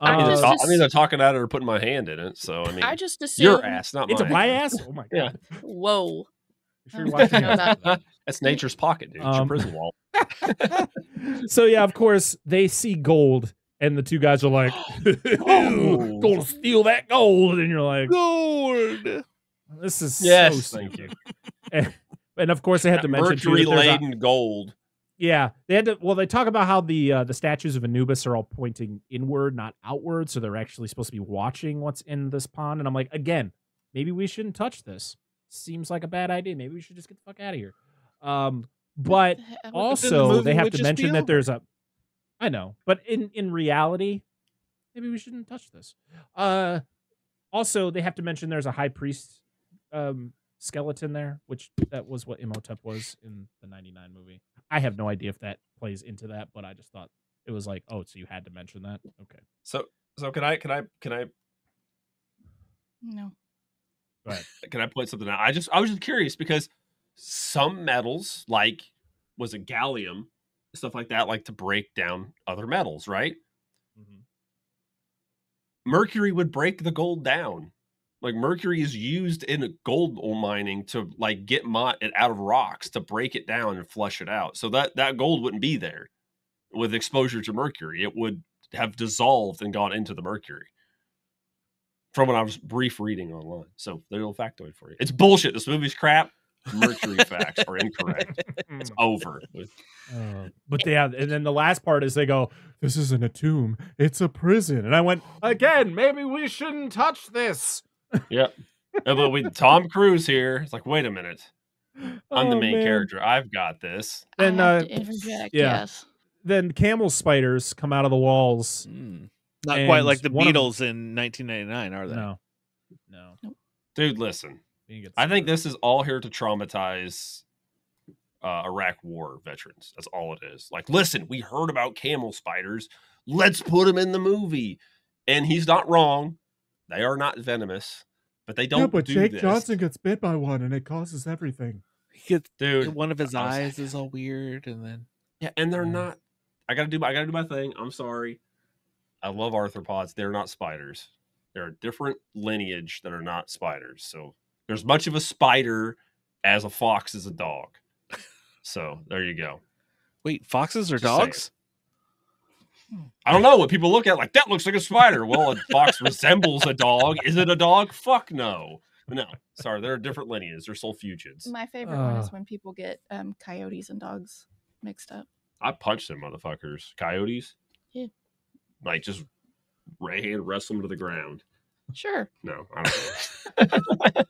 I mean, they're talking at it or putting my hand in it, so I mean, I just assume your ass, not mine. It's my ass. Oh my god! Yeah. Whoa! Sure you're watching That's nature's pocket, dude. It's your prison wall. So yeah, of course they see gold, and the two guys are like, "Oh, gonna steal that gold," and you're like, "Gold." This is yes, so thank you. And of course they had to mention mercury laden gold. Yeah, they had to. Well, they talk about how the statues of Anubis are all pointing inward, not outward, so they're actually supposed to be watching what's in this pond. And I'm like, again, maybe we shouldn't touch this. Seems like a bad idea. Maybe we should just get the fuck out of here. But also, they have to mention that there's a. I know, but in reality, maybe we shouldn't touch this. Also, they have to mention there's a high priest skeleton there, which that was what Imhotep was in the '99 movie. I have no idea if that plays into that, but I just thought it was like, oh, so you had to mention that. Okay. So can I? No. Go ahead. Can I point something out? I was just curious because some metals, like was it gallium, stuff like that, like to break down other metals, right? Mm-hmm. Mercury would break the gold down. Like mercury is used in gold mining to like get it out of rocks to break it down and flush it out. So that gold wouldn't be there with exposure to mercury. It would have dissolved and gone into the mercury. From what I was brief reading online. So there's a little factoid for you. It's bullshit. This movie's crap. Mercury facts are incorrect. It's over. But yeah, and then the last part is they go, this isn't a tomb, it's a prison. And I went, again, maybe we shouldn't touch this. Yep. But with Tom Cruise here, it's like, wait a minute. I'm the main character. I've got this. Then I have to interject, yes. Then camel spiders come out of the walls. Not quite like the Beatles in 1999, are they? No. Dude, listen. I think this is all here to traumatize Iraq War veterans. That's all it is. Like, listen, we heard about camel spiders. Let's put them in the movie. And he's not wrong. They are not venomous, but they don't. Yeah, but Jake Johnson gets bit by one, and it causes everything. Dude, one of his eyes is all weird, and then and they're not. I gotta do my thing. I'm sorry. I love arthropods. They're not spiders. They're a different lineage that are not spiders. So there's much of a spider as a fox is a dog. So there you go. Wait, foxes are dogs? I don't know what people look at like that looks like a spider. Well, a fox resembles a dog. Is it a dog? Fuck no. No. Sorry, they're a different lineage. They're sulfugids. My favorite one is when people get coyotes and dogs mixed up. I punch them motherfuckers. Coyotes? Yeah. Like just right hand wrestle them to the ground. Sure. No, I don't know.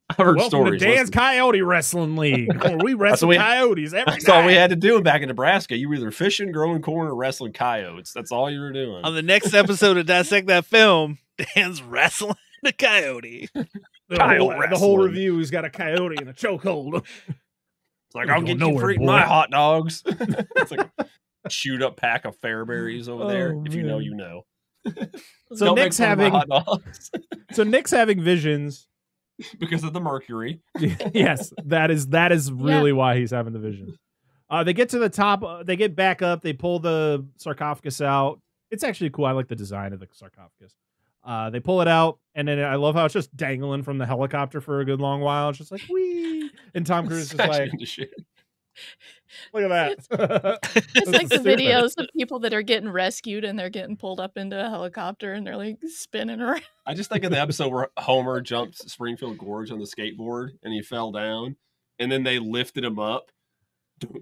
I've heard stories. To Dan's Coyote Wrestling League. We wrestle coyotes every That's all we had to do back in Nebraska. You were either fishing, growing corn, or wrestling coyotes. That's all you were doing. On the next episode of Dissect That Film, Dan's wrestling a coyote. The whole review, he's got a coyote in a chokehold. It's like, I'll get you for eating my hot dogs. It's like a chewed up pack of Fairberries over there. If you know, you know. So Nick's having visions because of the mercury. Yes, that is really why he's having the visions. They get to the top. They get back up. They pull the sarcophagus out. It's actually cool. I like the design of the sarcophagus. They pull it out, and then I love how it's just dangling from the helicopter for a good long while. It's just like, whee! And Tom Cruise is like, look at that. It's like the videos of people that are getting rescued and they're getting pulled up into a helicopter and they're like spinning around. I just think of the episode where Homer jumped Springfield Gorge on the skateboard and he fell down, and then they lifted him up.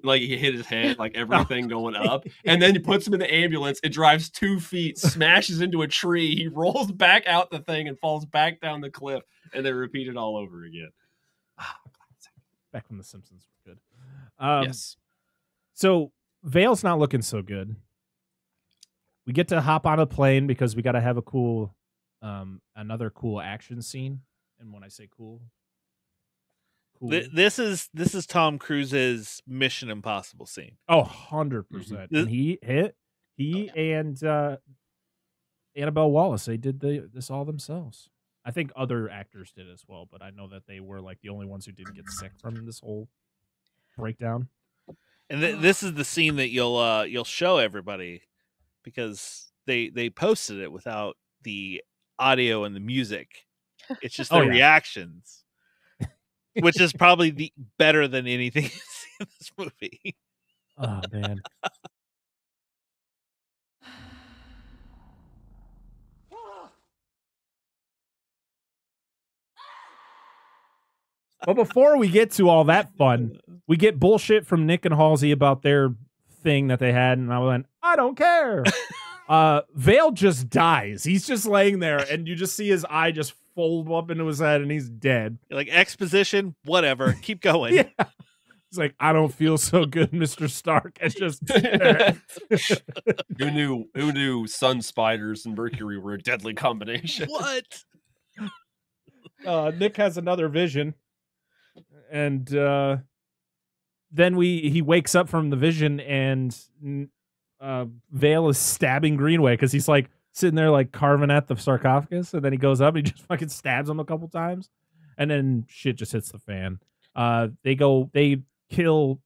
Like he hit his head, like everything going up, and then he puts him in the ambulance. It drives 2 feet, smashes into a tree. He rolls back out the thing and falls back down the cliff, and they repeat it all over again. Back when the Simpsons were good. Yes. So Vale's not looking so good. We get to hop on a plane because we got to have a cool, another cool action scene. And when I say cool. This is Tom Cruise's Mission Impossible scene. Oh, 100%. Mm-hmm. And he and Annabelle Wallace, they did this all themselves. I think other actors did as well, but I know that they were like the only ones who didn't get sick from this whole breakdown. And this is the scene that you'll show everybody because they posted it without the audio and the music. It's just their reactions. Which is probably better than anything in this movie. Oh, man. But before we get to all that fun, we get bullshit from Nick and Halsey about their thing that they had, and I went, I don't care. Vale just dies. He's just laying there, and you just see his eye just fold up into his head, and he's dead. You're like, exposition, whatever. Keep going. Yeah. He's like, I don't feel so good, Mr. Stark. It's just who knew sun spiders and Mercury were a deadly combination? What? Nick has another vision, and then he wakes up from the vision, and Vale is stabbing Greenway because he's like sitting there like carving at the sarcophagus, and then he goes up and he just fucking stabs him a couple times, and then shit just hits the fan. They kill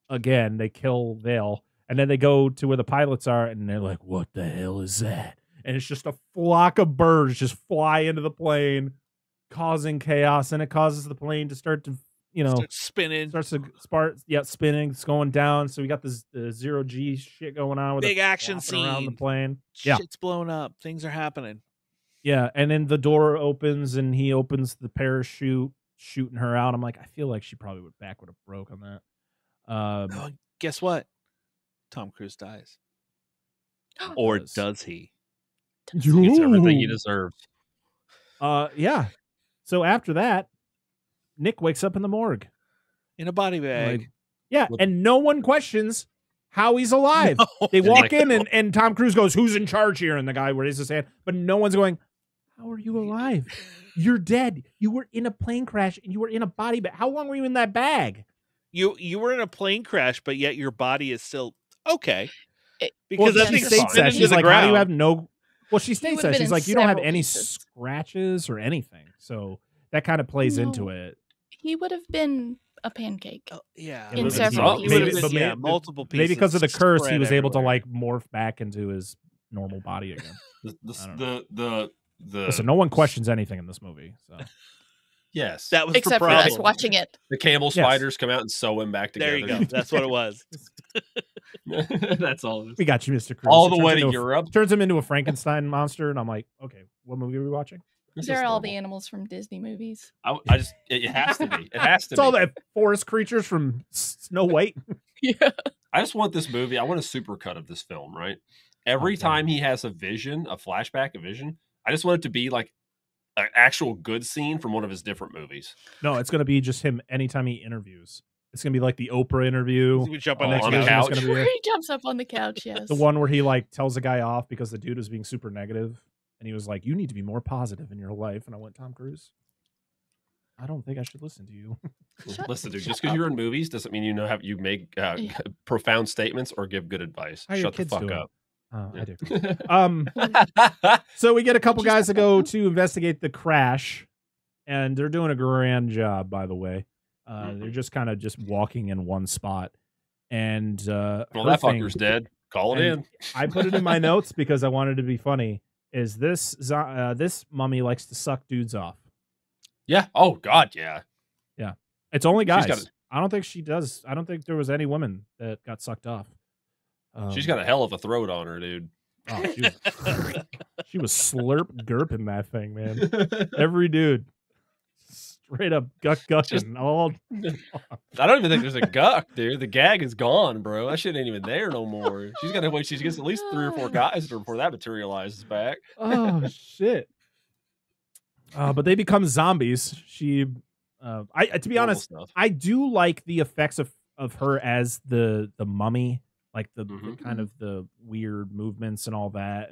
again. They kill Vale, and then they go to where the pilots are, and they're like, "What the hell is that?" And it's just a flock of birds just fly into the plane, causing chaos, and it causes the plane to start to, start spinning. Spinning. It's going down. So we got this zero G shit going on with big action scene around the plane. Shit's blowing up. Things are happening. Yeah, and then the door opens, and he opens the parachute, shooting her out. I'm like, I feel like she probably would have broke on that. Guess what? Tom Cruise dies. Or does he? He gets everything he deserves. Yeah. So after that, Nick wakes up in the morgue in a body bag. And no one questions how he's alive. No. They walk in, and Tom Cruise goes, "Who's in charge here?" And the guy raises his hand, but no one's going, "How are you alive? You're dead. You were in a plane crash, and you were in a body bag. How long were you in that bag?" You were in a plane crash, but yet your body is still okay. Because that thing states that she's like, "How do you have no?" Well, she states that she's like, "You don't have any scratches or anything." So that kind of plays into it. He would have been a pancake. Yeah, in several pieces. Multiple pieces. Maybe because of the curse, he was able to like morph back into his normal body again. Listen, no one questions anything in this movie. So. Yes, that was except for us watching it. The camel spiders come out and sew him back together. There you go. That's what it was. That's all. We got you, Mr. Cruise. All the way to Europe. Turns him into a Frankenstein monster, and I'm like, okay, what movie are we watching? They're all the animals from Disney movies. It has to be. It has to. It's all the forest creatures from Snow White. Yeah. I just want this movie. I want a supercut of this film. Right. Every time he has a vision, a flashback, a vision, I just want it to be like an actual good scene from one of his different movies. No, it's going to be just him anytime he interviews. It's going to be like the Oprah interview. We jump on the couch. He jumps up on the couch, yes. The one where he like tells a guy off because the dude was being super negative. And he was like, "You need to be more positive in your life." And I went, "Tom Cruise, I don't think I should listen to you." Listen, dude, just because you're in movies doesn't mean you make profound statements or give good advice. Shut the fuck up. Oh, I do. So we get a couple guys to go to investigate the crash, and they're doing a grand job, by the way. They're just kind of just walking in one spot. And that fucker's dead. Call it in. I put it in my notes because I wanted to be funny. Is this mummy likes to suck dudes off? Yeah. Oh God. Yeah. Yeah. It's only guys. I don't think she does. I don't think there was any women that got sucked off. She's got a hell of a throat on her, dude. Oh, she was slurp gurping that thing, man. Every dude, straight up gucking all. I don't even think there's a guck, dude. The gag is gone, bro. That shit ain't even there no more. She's got to wait. She gets at least 3 or 4 guys before that materializes back. Oh shit! But they become zombies. To be honest, I do like the effects of her as the mummy. Like the kind of the weird movements and all that,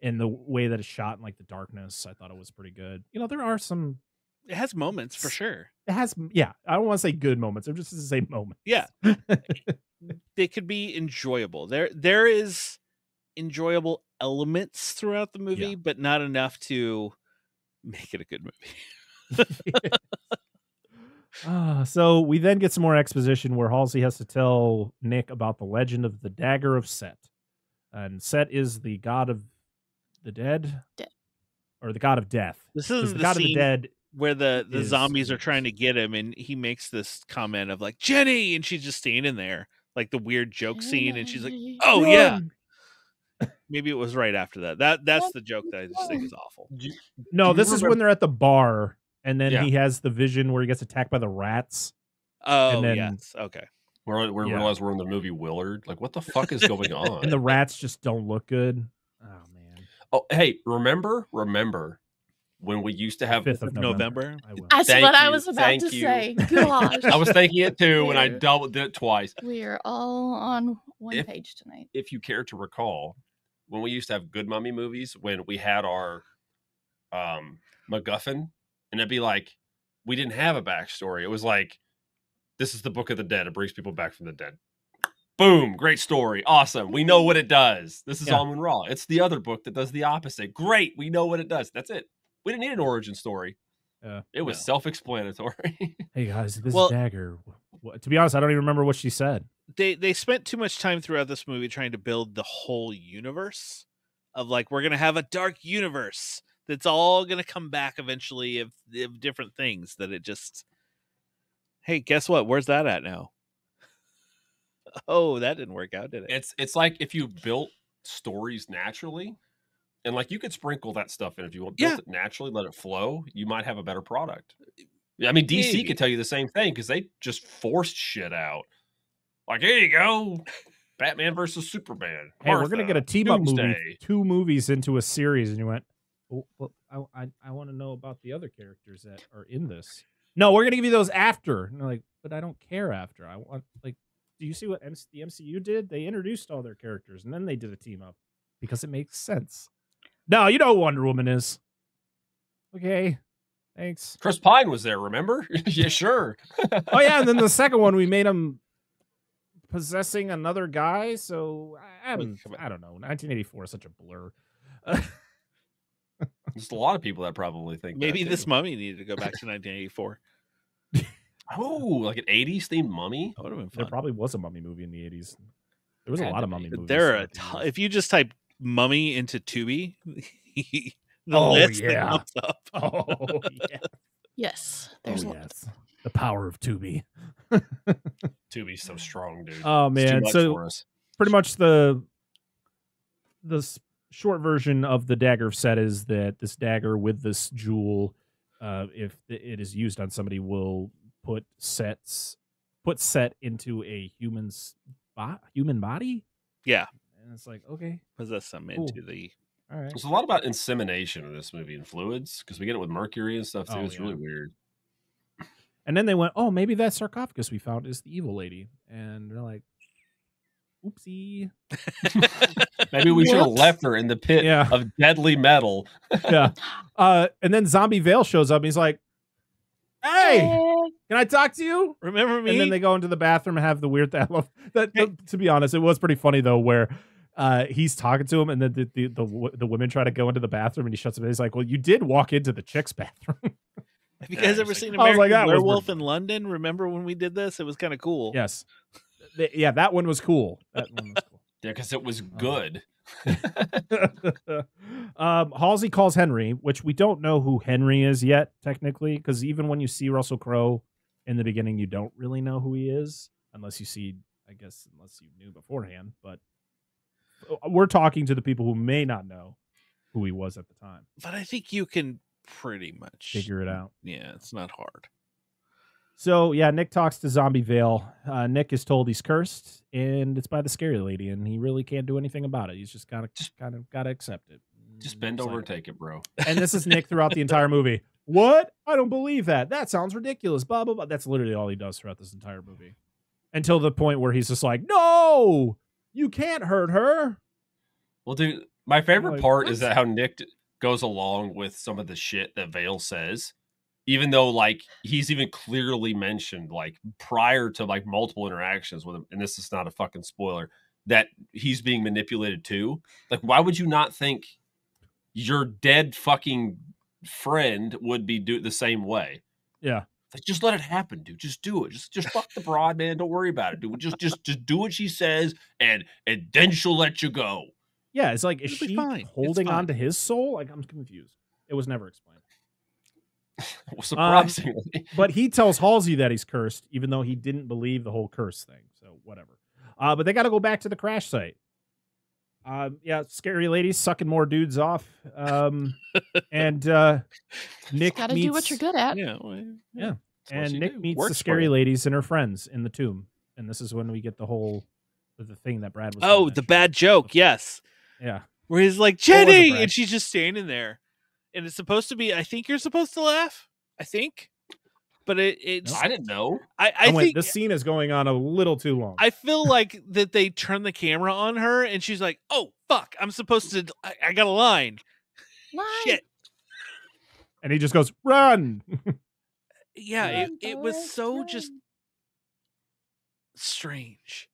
and the way that it's shot in like the darkness, I thought it was pretty good. There are some. It has moments for sure. It has, yeah. I don't want to say good moments. I'm just to say moments. Yeah, they could be enjoyable. There is enjoyable elements throughout the movie, but not enough to make it a good movie. So we then get some more exposition where Halsey has to tell Nick about the legend of the Dagger of Set. And Set is the god of the dead? Or the god of death. This is the god of the dead where the zombies are trying to get him, and he makes this comment of like, "Jenny!" And she's just standing there, like the weird joke scene, and she's like, "Oh, yeah." Maybe it was right after that. That's the joke that I just think is awful. No, this is when they're at the bar. And then he has the vision where he gets attacked by the rats. Oh, and then, yes. Okay. We realize we're in the movie Willard. Like, what the fuck is going on? And the rats just don't look good. Oh, man. Oh, hey, remember when we used to have 5th of November. That's Thank what I you, was about thank to you. say. Gosh. I was thinking it too when I doubled it twice. We are all on one page tonight. If you care to recall, when we used to have good mummy movies, when we had our MacGuffin, and it'd be like, we didn't have a backstory. It was like, this is the Book of the Dead. It brings people back from the dead. Boom. Great story. Awesome. We know what it does. This is Amun Ra. It's the other book that does the opposite. Great. We know what it does. That's it. We didn't need an origin story. It was self-explanatory. Hey guys, this is Dagger. To be honest, I don't even remember what she said. They spent too much time throughout this movie trying to build the whole universe of like, we're going to have a dark universe that's all going to come back eventually of different things that it just, hey, guess what? Where's that at now? Oh, that didn't work out, did it? It's like if you built stories naturally, and like you could sprinkle that stuff in if you want, built it naturally, let it flow, you might have a better product. I mean, DC could tell you the same thing because they just forced shit out. Like, here you go, Batman versus Superman. Hey, we're gonna get a team up movie, 2 movies into a series, and you went, oh, well, I want to know about the other characters that are in this. No, we're gonna give you those after. And they're like, but I don't care after. I want like. Do you see what the MCU did? They introduced all their characters, and then they did a team up because it makes sense. No, you know who Wonder Woman is. Okay, thanks. Chris Pine was there, remember? Yeah, sure. Oh, yeah, and then the second one, we made him possessing another guy, so I don't know. 1984 is such a blur. There's a lot of people that probably think maybe this mummy needed to go back to 1984. Oh, like an 80s themed mummy? That would have been fun. There probably was a mummy movie in the 80s. There was a lot of mummy movies. There are if you just type mummy into Tubi, the list that comes up. Oh, yeah. Yes. There's lots. The power of Tubi. Tubi's so strong, dude. Oh, man. So pretty much the short version of the dagger set is that this dagger with this jewel, if it is used on somebody, will put set into a human body. Yeah, and it's like, okay, possess some into the. All right. There's a lot about insemination in this movie and fluids because we get it with mercury and stuff too. It's really weird. And then they went, oh, maybe that sarcophagus we found is the evil lady, and they're like, oopsie. Maybe we should have left her in the pit of deadly metal. Yeah. And then Zombie Vale shows up and he's like, hey, can I talk to you? Remember me? And then they go into the bathroom and have the weird thing. I love that. To be honest, it was pretty funny though, where he's talking to him and then the women try to go into the bathroom and he shuts them in. He's like, well, you did walk into the chicks' bathroom. Have you guys ever seen American Werewolf in London? Remember when we did this? It was kind of cool. Yes. Yeah, that one was cool. Yeah, because it was good. Halsey calls Henry, which we don't know who Henry is yet, technically, because even when you see Russell Crowe in the beginning, you don't really know who he is, unless you knew beforehand. But we're talking to the people who may not know who he was at the time. But I think you can pretty much figure it out. Yeah, it's not hard. So, yeah, Nick talks to Zombie Vale. Nick is told he's cursed, and it's by the scary lady, and he really can't do anything about it. He's just kind of got to accept it. Just bend over and take it, bro. And this is Nick throughout the entire movie. What? I don't believe that. That sounds ridiculous. Blah, blah, blah. That's literally all he does throughout this entire movie. Until the point where he's just like, no, you can't hurt her. Well, dude, my favorite part is that how Nick goes along with some of the shit that Vale says. Even though, like, he's even clearly mentioned, like, prior to, like, multiple interactions with him, and this is not a fucking spoiler, that he's being manipulated too. Like, why would you not think your dead fucking friend would be the same way? Yeah. Like, just let it happen, dude. Just do it. Just fuck the broad, man. Don't worry about it, dude. Just do what she says, and then she'll let you go. Yeah, it's like, is she holding on to his soul? Like, I'm confused. It was never explained. Well, surprisingly. But he tells Halsey that he's cursed, even though he didn't believe the whole curse thing. So whatever. But they got to go back to the crash site. Yeah, scary lady sucking more dudes off. And Nick got to do what you're good at. Yeah. And Nick meets the scary ladies and her friends in the tomb. And this is when we get the thing that Brad was. Oh, the bad joke. Yes. Yeah. Where he's like, Jenny, and she's just standing there. and it's supposed to be. I think you're supposed to laugh. I think, but it's. I didn't know. I think this scene is going on a little too long. I feel like that they turn the camera on her, and she's like, "Oh fuck, I'm supposed to. I got a line. Shit." And he just goes, "Run!" Yeah, it was so just strange.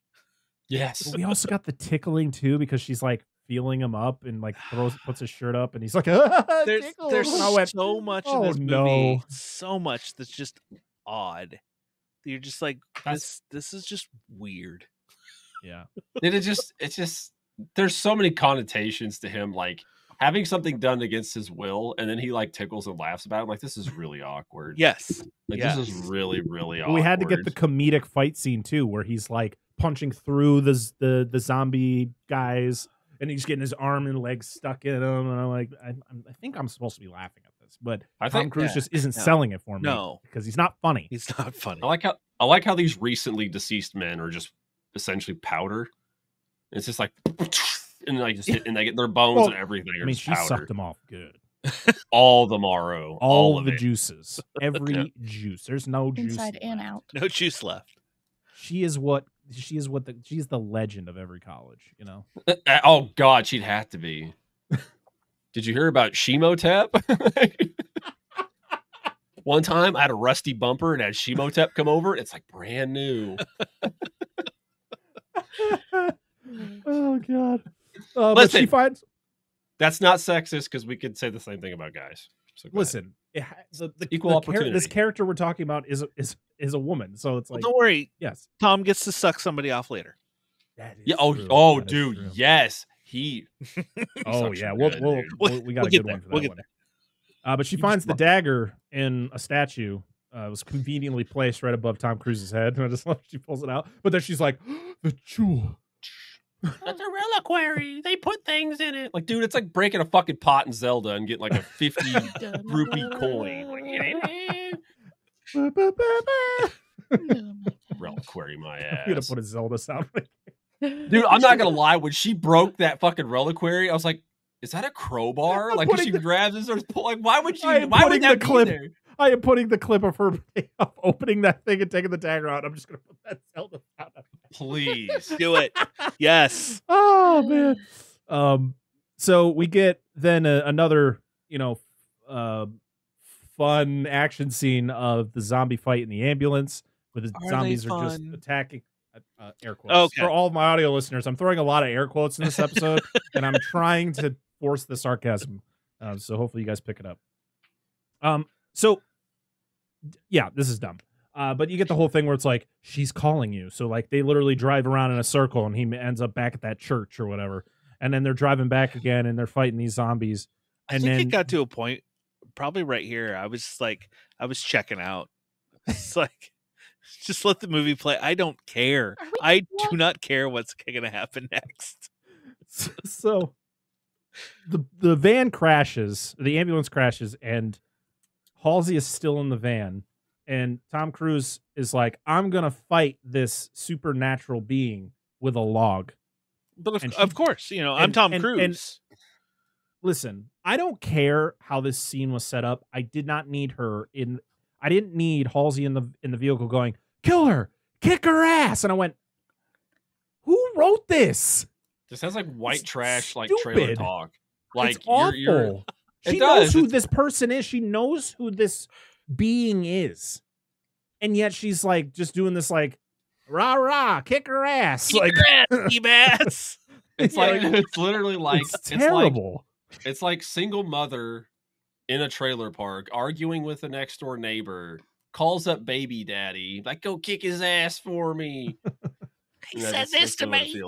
Yes. But we also got the tickling too, because she's like feeling him up and like puts his shirt up, and he's like, There's so much in this movie, no. so much that's just odd. You're just like, this is just weird. Yeah. It's just there's so many connotations to him, like having something done against his will, and then he like tickles and laughs about it. I'm like, this is really awkward. Yes. This is really, really awkward. We had to get the comedic fight scene too, where he's like punching through the zombie guys, and he's getting his arm and legs stuck in him, and I'm like, I think I'm supposed to be laughing at this, but Tom Cruise just isn't selling it for me. No, because he's not funny. He's not funny. I like how these recently deceased men are just essentially powder. It's just like, and like just hit, and they get their bones and everything. I mean, she powder. sucked them off good. All the marrow, all of the it. Juices, every juice. There's no juice inside and out. No juice left. She's the legend of every college, you know. Oh God, she'd have to be. Did you hear about Shemotep? One time I had a rusty bumper and had Shemotep come over. It's like brand new. Oh God. But she finds that's not sexist, because we could say the same thing about guys. So listen, equal opportunity. This character we're talking about is a woman, so it's like, don't worry. Yes, Tom gets to suck somebody off later. Yeah. True. Dude. Yes. He. Oh yeah. We got a good one for that one. But she finds the dagger in a statue. It was conveniently placed right above Tom Cruise's head. And I just love she pulls it out. But then she's like, the jewel. That's a reliquary. They put things in it. Like, dude, it's like breaking a fucking pot in Zelda and getting like a 50 rupee coin. Reliquary, my ass. I'm gonna put a Zelda sound. Dude, I'm not gonna lie. When she broke that fucking reliquary, I was like, "Is that a crowbar?" Like, she grabs and starts pulling. Like, why would she? Why would that be there? I am putting the clip of her opening that thing and taking the dagger out. I'm just going to put that Zelda out. Please do it. Yes. Oh man. So we get then another, fun action scene of the zombie fight in the ambulance, where the zombies are just attacking. Air quotes. Okay. For all of my audio listeners, I'm throwing a lot of air quotes in this episode, and I'm trying to force the sarcasm. So hopefully you guys pick it up. So yeah, this is dumb. But you get the whole thing where it's like, she's calling you. So like they literally drive around in a circle, and he ends up back at that church or whatever. And then they're driving back again, and they're fighting these zombies. And I think then it got to a point, probably right here, I was checking out. It's like, just let the movie play. I don't care. I do not care what's going to happen next. So the van crashes, the ambulance crashes, and Halsey is still in the van, and Tom Cruise is like, I'm going to fight this supernatural being with a log. But of course, I'm Tom Cruise. And listen, I don't care how this scene was set up. I did not need I didn't need Halsey in the vehicle going, kill her, kick her ass. And I went, who wrote this? This sounds like white trash, like stupid. trailer talk. Like, it's awful. She knows who this person is. She knows who this being is. And yet she's like just doing this like, rah, rah, kick her ass. Kick like, her ass, keep ass. It's like, it's literally like, it's terrible. It's like single mother in a trailer park arguing with the next door neighbor, calls up baby daddy, like, go kick his ass for me. He said this to me.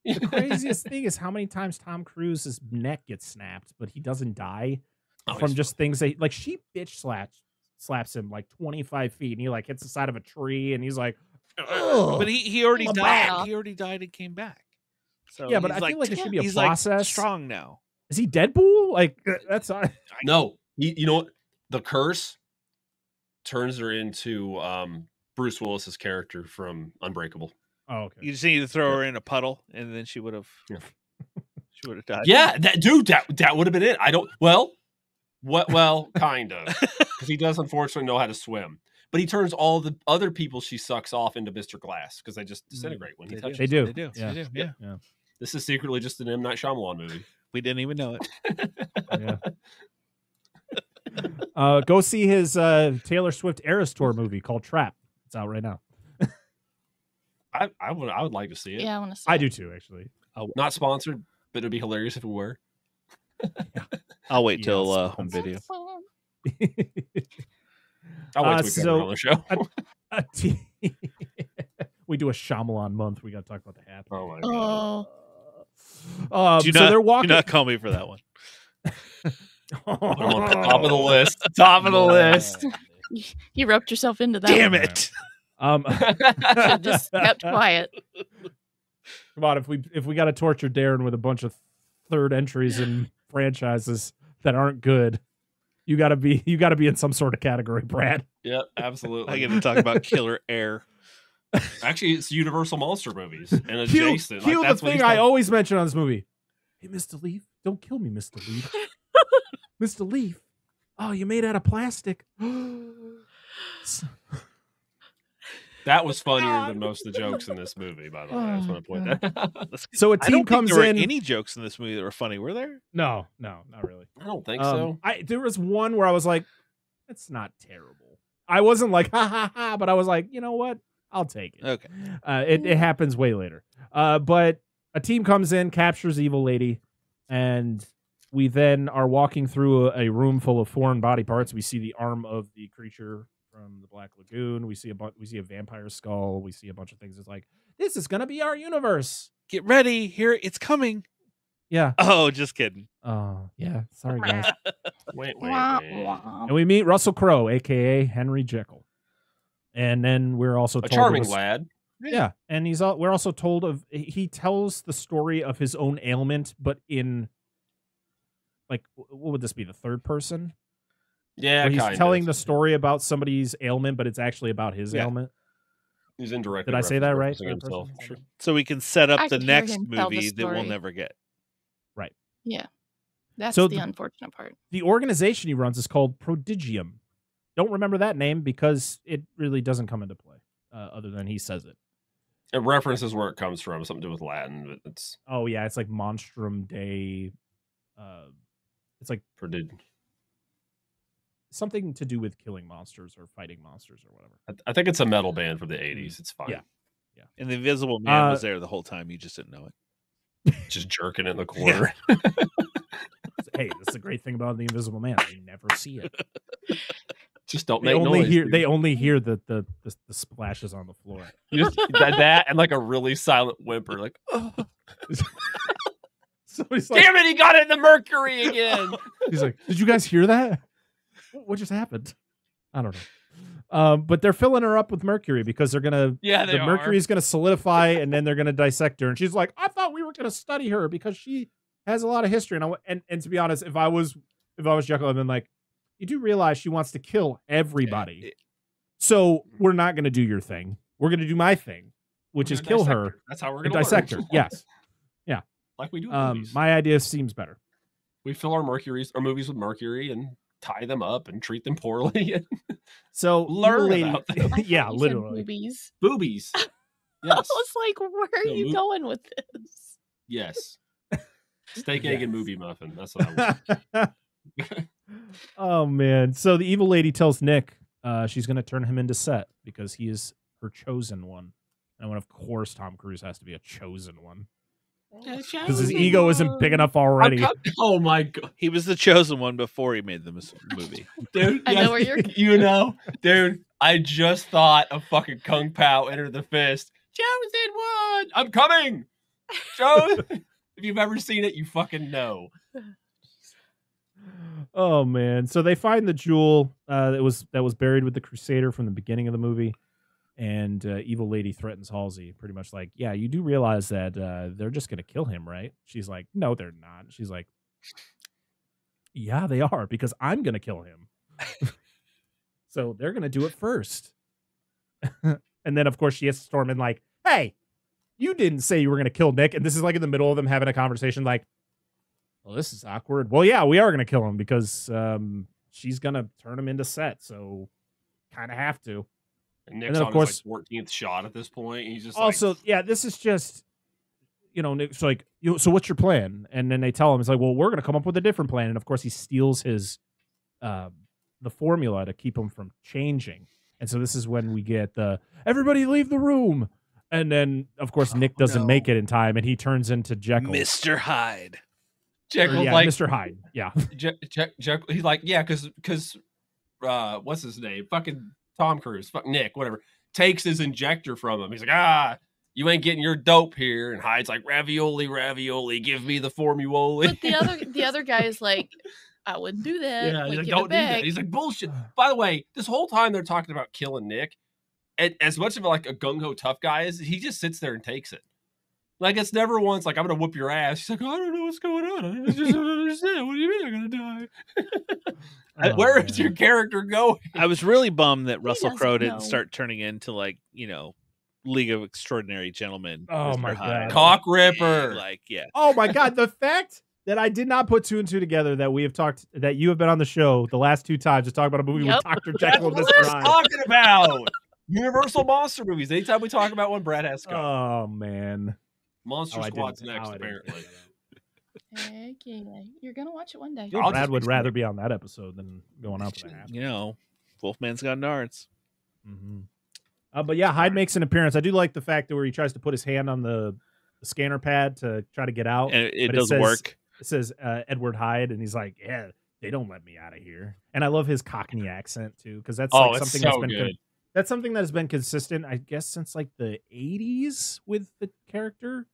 The craziest thing is how many times Tom Cruise's neck gets snapped, but he doesn't die from just things that, like, she bitch slaps him like 25 feet, and he like hits the side of a tree, and he's like, ugh. But he already died. He already died and came back. So yeah, but I feel like it should be a process. Like strong now. Is he Deadpool? Like, that's no. You know what? The curse turns her into Bruce Willis's character from Unbreakable. Oh, okay. You just need to throw her in a puddle, and then she would have. She would have died. Yeah, that would have been it. What? Well, kind of, because he does unfortunately know how to swim. But he turns all the other people she sucks off into Mr. Glass because they just disintegrate when he touches They them. do. Yeah. This is secretly just an M. Night Shyamalan movie. We didn't even know it. Yeah. Go see his Taylor Swift Eras Tour movie called Trap. It's out right now. I would like to see it. Yeah, I want to see I it. do too, actually. Not sponsored, but it'd be hilarious if it were. I'll wait till home video. I'll wait till we cover it on the show. We do a Shyamalan month. We got to talk about the hat. Oh my god! They're walking. Do not call me for that one. Put him on the top of the list. Top of the list. You roped yourself into that. Damn one. it! Should've just kept quiet. Come on, if we got to torture Darren with a bunch of third entries in franchises that aren't good, you gotta be in some sort of category, Brad. Yep, absolutely. I get to talk about Killer Air. Actually, it's Universal monster movies and adjacent. Cue the thing I always mention on this movie. Hey, Mr. Leaf, don't kill me, Mr. Leaf. Mr. Leaf. Oh, you made out of plastic. That was funnier than most of the jokes in this movie, by the way. I just want to point that out. So a team comes there in. Were any jokes in this movie that were funny? Were there? No, not really. I don't think so. There was one where I was like, "It's not terrible." I wasn't like, "Ha ha ha," but I was like, "You know what? I'll take it." Okay. It happens way later. But a team comes in, captures Evil Lady, and we then are walking through a room full of foreign body parts. We see the arm of the creature from the Black Lagoon. We see a vampire skull. We see a bunch of things. It's like, this is gonna be our universe. Get ready. Here, it's coming. Yeah. Oh, just kidding. Oh, yeah. Sorry, guys. Wait. And we meet Russell Crowe, aka Henry Jekyll. And then we're also told a charming lad. Yeah, and we're also told he tells the story of his own ailment, but in like, what would this be? The third person? Yeah, where he's telling the story about somebody's ailment, but it's actually about his ailment. He's indirectly. Did I say that right? Himself. Sure. So we can set up I the could hear next him tell the movie that we'll story. never get. Right. Yeah. That's So the unfortunate part. The organization he runs is called Prodigium. Don't remember that name because it really doesn't come into play, other than he says it. It references where it comes from, something to do with Latin, but it's... Oh, yeah, it's like Monstrum Dei. It's like something to do with killing monsters or fighting monsters or whatever. I think it's a metal band from the 80s. It's fine. Yeah. And the Invisible Man was there the whole time. You just didn't know it. Just jerking it in the corner. Hey, that's the great thing about the Invisible Man. You never see it. Just don't make noise. They only hear the splashes on the floor. You just, that and like a really silent whimper, like, oh. Somebody's like, damn it, he got it in the mercury again. He's like, did you guys hear that? What just happened? I don't know. But they're filling her up with mercury because they're gonna. Yeah, the mercury's gonna solidify, and then they're gonna dissect her. And she's like, I thought we were gonna study her because she has a lot of history. And to be honest, if I was Jekyll, I'd been like, you do realize she wants to kill everybody. So we're not gonna do your thing. We're gonna do my thing, which is kill her. That's how we're gonna dissect her. Yes. Yeah. Like we do. Movies. My idea seems better. We fill our movies with mercury and tie them up and treat them poorly. So learn about them. Yeah, literally. Boobies. Yes. I was like, where are you going with this? Yes. Steak, egg, and movie muffin. That's what I want. Oh man. So the evil lady tells Nick she's gonna turn him into Set because he is her chosen one. And of course Tom Cruise has to be a chosen one. Because his ego isn't big enough already. Oh my god. He was the chosen one before he made the movie. Dude, I know where you're you know, dude, I just thought of fucking Kung Pao Enter the Fist. Chosen one! I'm coming! Chosen! If you've ever seen it, you fucking know. Oh man. So they find the jewel that was buried with the Crusader from the beginning of the movie. And evil lady threatens Halsey, pretty much like, yeah, you do realize that they're just going to kill him, right? She's like, no, they're not. She's like, yeah, they are, because I'm going to kill him. So they're going to do it first. And then, of course, she has to storm in like, hey, you didn't say you were going to kill Nick. And this is like in the middle of them having a conversation like, well, this is awkward. Well, yeah, we are going to kill him because she's going to turn him into Set. So kind of have to. And Nick's and then, of on course, his 14th shot at this point. He's just also, like, yeah, this is just, Nick's like, so what's your plan? And then they tell him, it's like, well, we're going to come up with a different plan. And of course, he steals his, the formula to keep him from changing. And so this is when we get everybody leave the room. And then, of course, Nick doesn't make it in time, and he turns into Jekyll. Mr. Hyde. Jekyll's like Mr. Hyde. Yeah. Jekyll, he's like, yeah, because what's his name? Fucking TomCruise, fuck Nick, whatever, takes his injector from him. He's like, you ain't getting your dope here. And Hyde's like, ravioli, give me the formuoli. But the other guy is like, I wouldn't do that. Yeah, he's like, don't do that. He's like, bullshit. By the way, this whole time they're talking about killing Nick, and as much of like a gung-ho tough guy is, he just sits there and takes it. Like, it's never once like, I'm gonna whoop your ass. He's like, I don't know what's going on. I just don't understand. What do you mean I'm gonna die? Where is your character going? I was really bummed that Russell Crowe didn't start turning into like, League of Extraordinary Gentlemen. Oh my God. Cock Ripper. Like, yeah. Oh my God. The fact that I did not put two and two together that that you have been on the show the last two times to talk about a movie with Dr. Jekyll and Mr. Hyde. Talking about Universal monster movies. Anytime we talk about one, Brad has to go. Oh man. Monster Squad's next, apparently. Heck yeah. You're going to watch it one day. Brad would rather be on that episode than going out for the half. Wolfman's got nards. Mm-hmm. But yeah, Hyde makes an appearance. I do like the fact that where he tries to put his hand on the scanner pad to try to get out. And it doesn't work. It says Edward Hyde, and he's like, yeah, they don't let me out of here. And I love his Cockney accent, too, because that's something that's been good. That's something that has been consistent, I guess, since like the 80s with the character.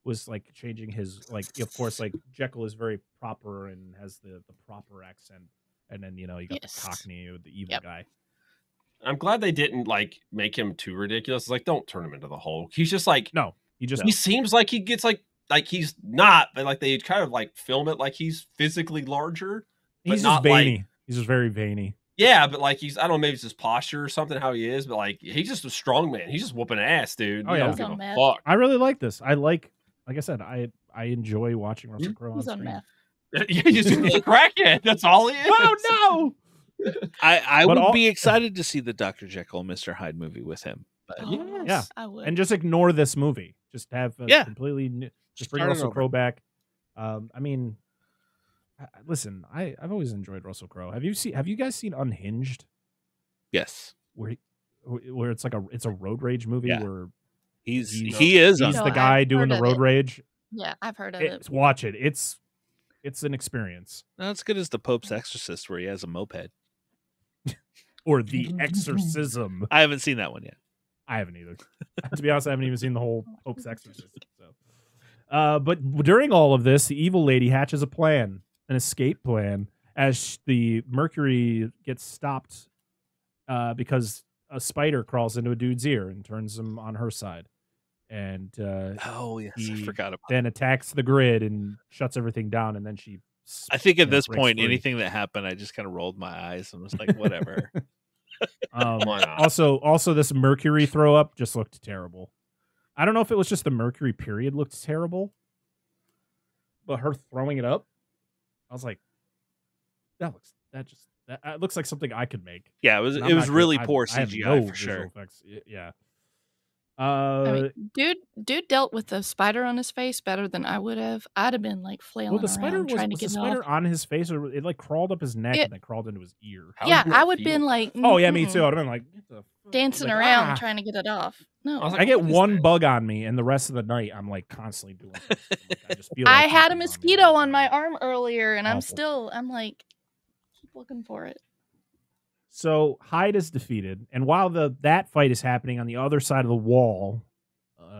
Was like changing his, like, of course, like Jekyll is very proper and has the proper accent, and then you got the Cockney with the evil guy. I'm glad they didn't like make him too ridiculous. It's like, don't turn him into the Hulk. He's just like, no, he seems like he gets like he's not, but like they kind of like film it like he's physically larger. He's not just veiny. Like, he's just very veiny. Yeah, but like I don't know, maybe it's his posture or something, how he is, but like he's just a strong man. He's just whooping ass, dude. Oh, yeah. Don't give a fuck. I really like this. Like I said, I enjoy watching Russell Crowe on screen. Meth. Yeah, he's just a crackhead. That's all he is. Oh no! I would be excited to see the Dr. Jekyll and Mr. Hyde movie with him. But yeah, I would. And just ignore this movie. Just have completely new, just bring Russell Crowe back. I mean, listen, I've always enjoyed Russell Crowe. Have you guys seen Unhinged? Yes. Where it's like a road rage movie where he's the guy doing the road rage. Yeah, I've heard of it. Watch it. It's an experience. Not as good as the Pope's Exorcist, where he has a moped. Or The Exorcism. I haven't seen that one yet. I haven't either. To be honest, I haven't even seen the whole Pope's Exorcist. So, but during all of this, the evil lady hatches a plan, an escape plan, as the Mercury gets stopped because a spider crawls into a dude's ear and turns him on her side. And I forgot about then attacks the grid and shuts everything down, and then she I think at this point anything that happened I just kind of rolled my eyes and was like, whatever. Also this Mercury throw up just looked terrible. I don't know if it was just the Mercury period looked terrible, but her throwing it up, I was like, that looks like something I could make. Yeah, it was really poor CGI for sure. Effects. Yeah. I mean, dude dealt with the spider on his face better than I would have. I'd have been like flailing around trying to get it off. On his face, or it like crawled up his neck and then crawled into his ear. Yeah, I would have been like, oh yeah, me too. I'd have been like dancing around trying to get it off. No, I get one bug on me, and the rest of the night I'm like constantly doing it. Like, I just feel. I had a mosquito on my arm earlier, and I'm like, keep looking for it. So Hyde is defeated, and while that fight is happening on the other side of the wall,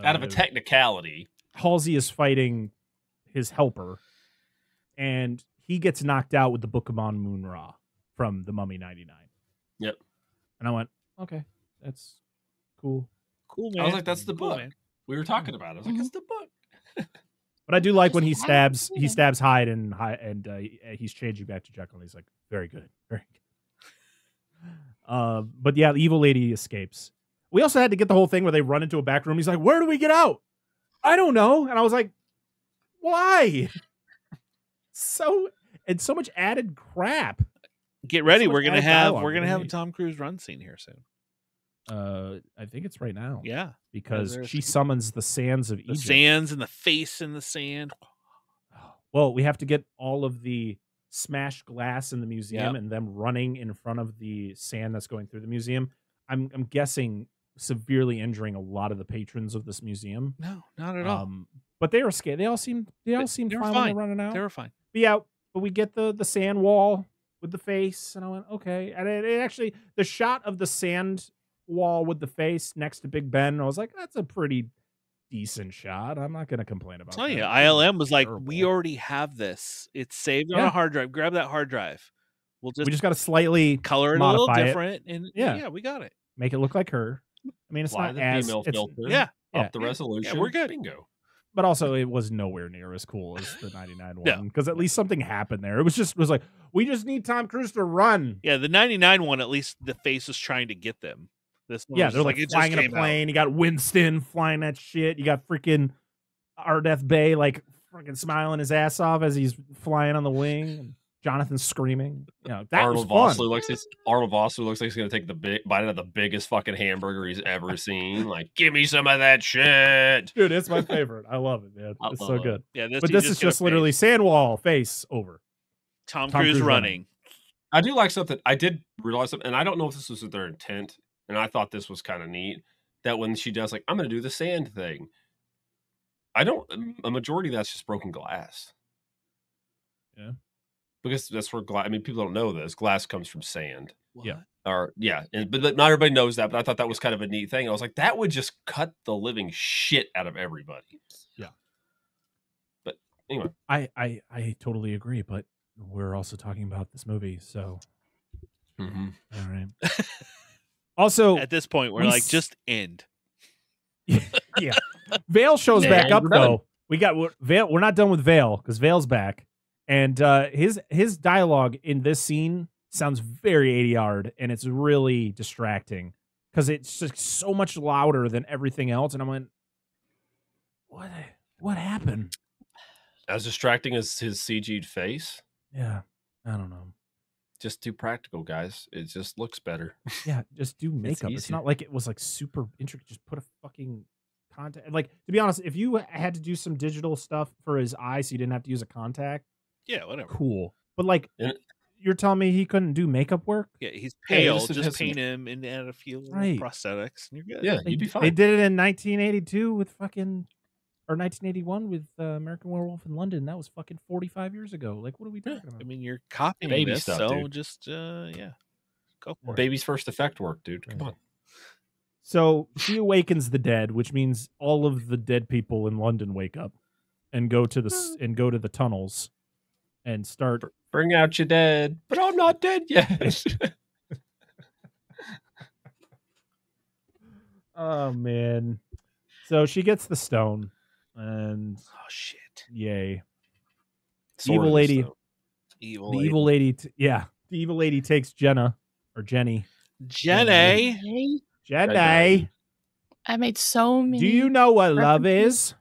out of a technicality, Halsey is fighting his helper, and he gets knocked out with the Book of Mun-Ra from The Mummy 99. Yep. And I went, okay, that's cool. Cool, man. I was like, that's the book. Man. We were talking about it. I was like, that's the book. But I do like when he stabs Hyde and he's changing back to Jekyll, and he's like, very good, very good. But yeah, the evil lady escapes. We also had to get the whole thing where they run into a back room. He's like, where do we get out? I don't know. And I was like, why? so much added crap. Get ready, so we're gonna have a a Tom Cruise run scene here soon. I think it's right now. Yeah, because she summons the sands of Egypt. The sands and the face in the sand. Well, we have to get all of the smashed glass in the museum and them running in front of the sand that's going through the museum. I'm guessing severely injuring a lot of the patrons of this museum. No, not at all. But they were scared. They all seemed fine when they're running out. They were fine. But we get the sand wall with the face, and I went, okay. And it actually, the shot of the sand wall with the face next to Big Ben, I was like, that's a pretty decent shot. I'm not going to complain about I'll tell that. you, ILM was like, we already have this. It's saved on a hard drive. Grab that hard drive. We just got to slightly color it a little different, and yeah, we got it. Make it look like her. I mean, it's not as female filter. Up the resolution. Yeah, we're good. Bingo. But also, it was nowhere near as cool as the 99 one because at least something happened there. It was like, we just need Tom Cruise to run. Yeah, the 99 one, at least the face was trying to get them. This one they're like flying in a plane. You got Winston flying that shit. You got freaking Ardeth Bay like freaking smiling his ass off as he's flying on the wing. And Jonathan screaming. That Arnold was fun. Arnold Vosloo looks like he's gonna take the big bite out of the biggest fucking hamburger he's ever seen. Like, give me some of that shit, dude. It's my favorite. I love it, man. It's so good. Yeah, this is just literally sand wall face over. Tom Cruise running. I do like something. I did realize something, and I don't know if this was their intent. And I thought this was kind of neat that when she does, like, I'm going to do the sand thing. A majority of that's just broken glass. Yeah. Because that's where glass, I mean, people don't know this. Glass comes from sand. What? Yeah. But not everybody knows that. But I thought that was kind of a neat thing. I was like, that would just cut the living shit out of everybody. Yeah. But anyway. I totally agree. But we're also talking about this movie. So. Mm-hmm. All right. Also, at this point, we're like, just end. Yeah. Vale shows back up though. We got Vale. We're not done with Vale because Vale's back, and his dialogue in this scene sounds very 80 yard, and it's really distracting because it's just so much louder than everything else. And I went, what happened? As distracting as his CG'd face. Yeah, I don't know. Just too practical, guys. It just looks better. Yeah, just do makeup. It's not like it was like super intricate. Just put a fucking contact. Like, to be honest, if you had to do some digital stuff for his eyes so you didn't have to use a contact, yeah, whatever. Cool. But like, you're telling me he couldn't do makeup work? Yeah, he's pale. Just paint him and add a few prosthetics, and you're good. Yeah, you'd be fine. They did it in 1982 with fucking. Or 1981 with American Werewolf in London. That was fucking 45 years ago. Like, what are we talking about? I mean, you're copying baby this, stuff, so dude. just, go for it. Baby's first effect work, dude. Come on. So she awakens the dead, which means all of the dead people in London wake up and go to the tunnels and start. Bring out your dead. But I'm not dead yet. Oh, man. So she gets the stone. And oh shit! Yay! The evil lady the evil lady takes Jenny. Jenny. I made so many. Do you know what love is?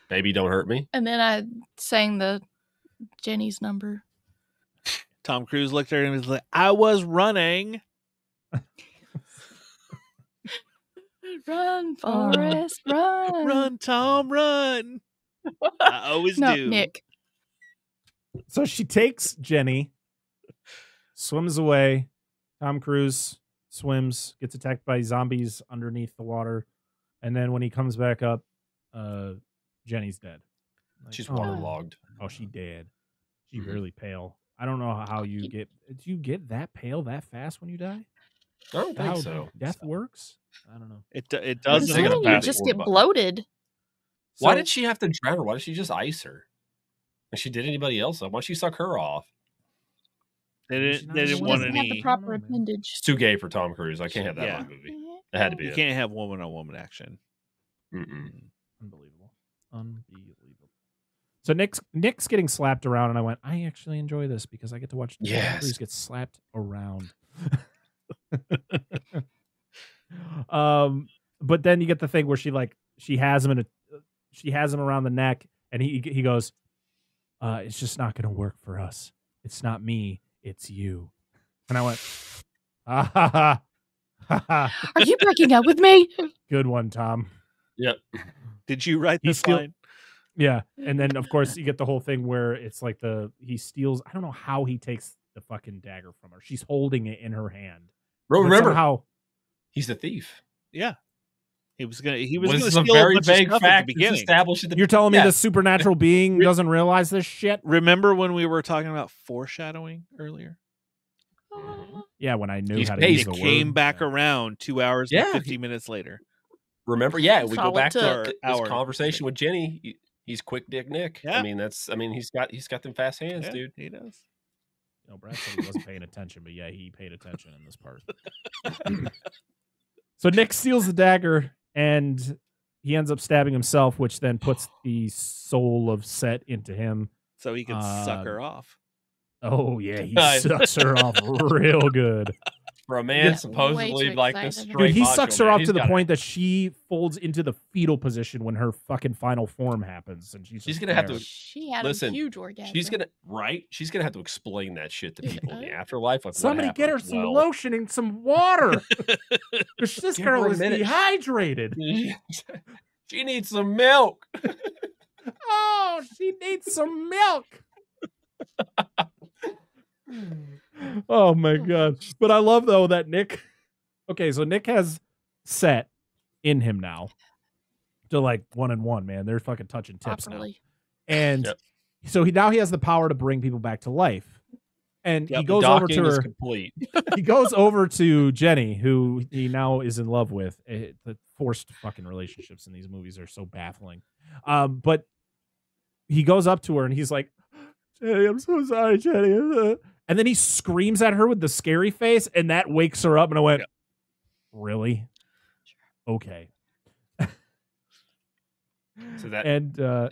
Baby, don't hurt me. And then I sang the Jenny's number. Tom Cruise looked at her and was like, "I was running." Run, Forrest, run. Run, Tom, run. I always do. Nick. So she takes Jenny, swims away. Tom Cruise swims, gets attacked by zombies underneath the water. And then when he comes back up, Jenny's dead. Like, she's waterlogged. Oh, she dead. She's really pale. I don't know how you get... Do you get that pale that fast when you die? I don't think so. Death works? I don't know. It does. You just get bloated. Why did she have to drown her? Why did she just ice her? Like she did anybody else? Why don't she suck her off? They didn't want any. Have the proper appendage. It's too gay for Tom Cruise. I can't have that in my movie. It had to be. You can't have woman on woman action. Unbelievable. So Nick's getting slapped around, and I went, I actually enjoy this because I get to watch Tom Cruise get slapped around. But then you get the thing where she has him around the neck, and he goes, it's just not going to work for us. It's not me, it's you. And I went, ha ha ha. Are you breaking up with me? Good one, Tom. Yep. Did you write this line? Yeah. And then, of course, you get the whole thing where it's like he steals. I don't know how he takes the fucking dagger from her. She's holding it in her hand. Bro, remember how he's a thief. Yeah. He was gonna This is steal a very bunch of vague stuff fact at the beginning. established at the You're telling me the supernatural being doesn't realize this shit? Remember when we were talking about foreshadowing earlier? Yeah, when I knew how to use the word. Came back around 2 hours and 50 minutes later. Remember? Yeah, we go back to our this conversation with Jenny. He's quick dick Nick. Yeah. I mean, he's got them fast hands, dude. He does. Brad said he wasn't paying attention, but yeah, he paid attention in this part. So Nick steals the dagger and he ends up stabbing himself, which then puts the soul of Set into him. So he can suck her off. Oh, yeah, he sucks her off real good. For a man supposedly like this straight Dude, he macho sucks her man, off he's to the got point that she folds into the fetal position when her fucking final form happens, and she's gonna have to. She had listen, a huge orgasm. She's gonna have to explain that shit to people in the afterlife. Like, somebody get her some lotion and some water. This girl is dehydrated. She needs some milk. Oh, she needs some milk. Oh my god. But I love though that Nick so Nick has Set in him now to like 1-on-1, man. They're fucking touching tips now. And so he has the power to bring people back to life. And he goes over to her. He goes over to Jenny, who he now is in love with. The forced fucking relationships in these movies are so baffling. But he goes up to her and he's like, Jenny, I'm so sorry, Jenny. And then he screams at her with the scary face, and that wakes her up. And I went, really? Okay. And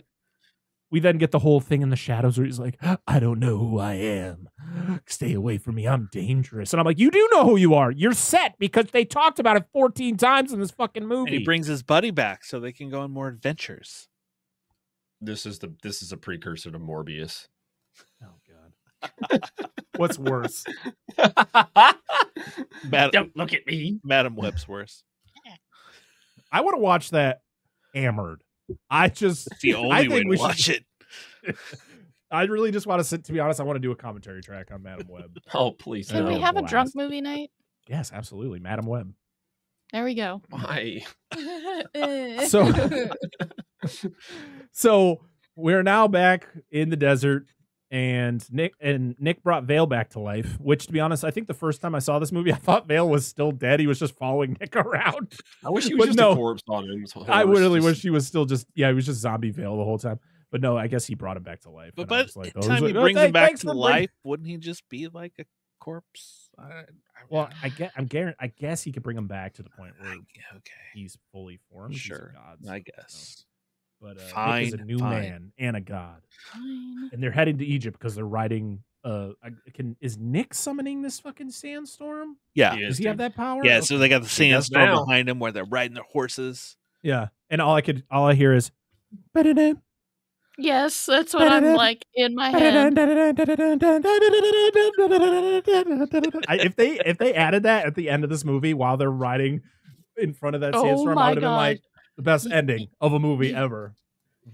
we then get the whole thing in the shadows where he's like, I don't know who I am. Stay away from me. I'm dangerous. And I'm like, you do know who you are. You're Set because they talked about it 14 times in this fucking movie. And he brings his buddy back so they can go on more adventures. This is a precursor to Morbius. Oh god. What's worse? Don't look at me. Madam Web's worse. I want to watch that hammered. It's the only way to watch it. I really just want to sit. To be honest, I want to do a commentary track on Madam Web. Oh please! Can we have a drunk movie night? Yes, absolutely, Madam Web. There we go. Why? So we're now back in the desert. And Nick brought Vale back to life, which, to be honest, I think the first time I saw this movie, I thought Vale was still dead. He was just following Nick around. I wish he was just a corpse on him. I really wish he was still just, he was just zombie Vale the whole time. But no, I guess he brought him back to life. But by the time he brings him back to life, wouldn't he just be like a corpse? I guess he could bring him back to the point where he's fully formed. Sure, he's a god, I guess. But Nick is a new man and a god. Fine. And they're heading to Egypt because they're riding. Is Nick summoning this fucking sandstorm? Yeah. Does he have that power? Yeah, so they got the sandstorm behind him where they're riding their horses. Yeah. And all I hear is ba-da-da. Yes, that's what I'm like in my head. If they added that at the end of this movie while they're riding in front of that sandstorm, I would have been like, the best ending of a movie ever.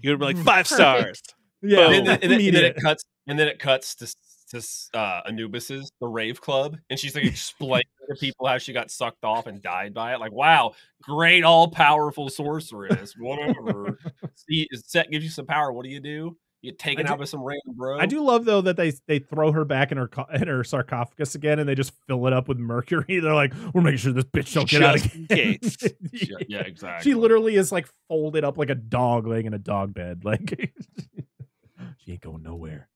You would be like 5 stars. Yeah, and then it cuts to Anubis's the rave club, and she's like explaining to people how she got sucked off and died by it. Like, wow, great all powerful sorceress. Whatever. See, Set gives you some power. What do? You take it out with some random bro. I do love though that they throw her back in her sarcophagus again, and they just fill it up with mercury. They're like, we're making sure this bitch don't get out again. Yeah, exactly. She literally is like folded up like a dog laying in a dog bed. Like she ain't going nowhere.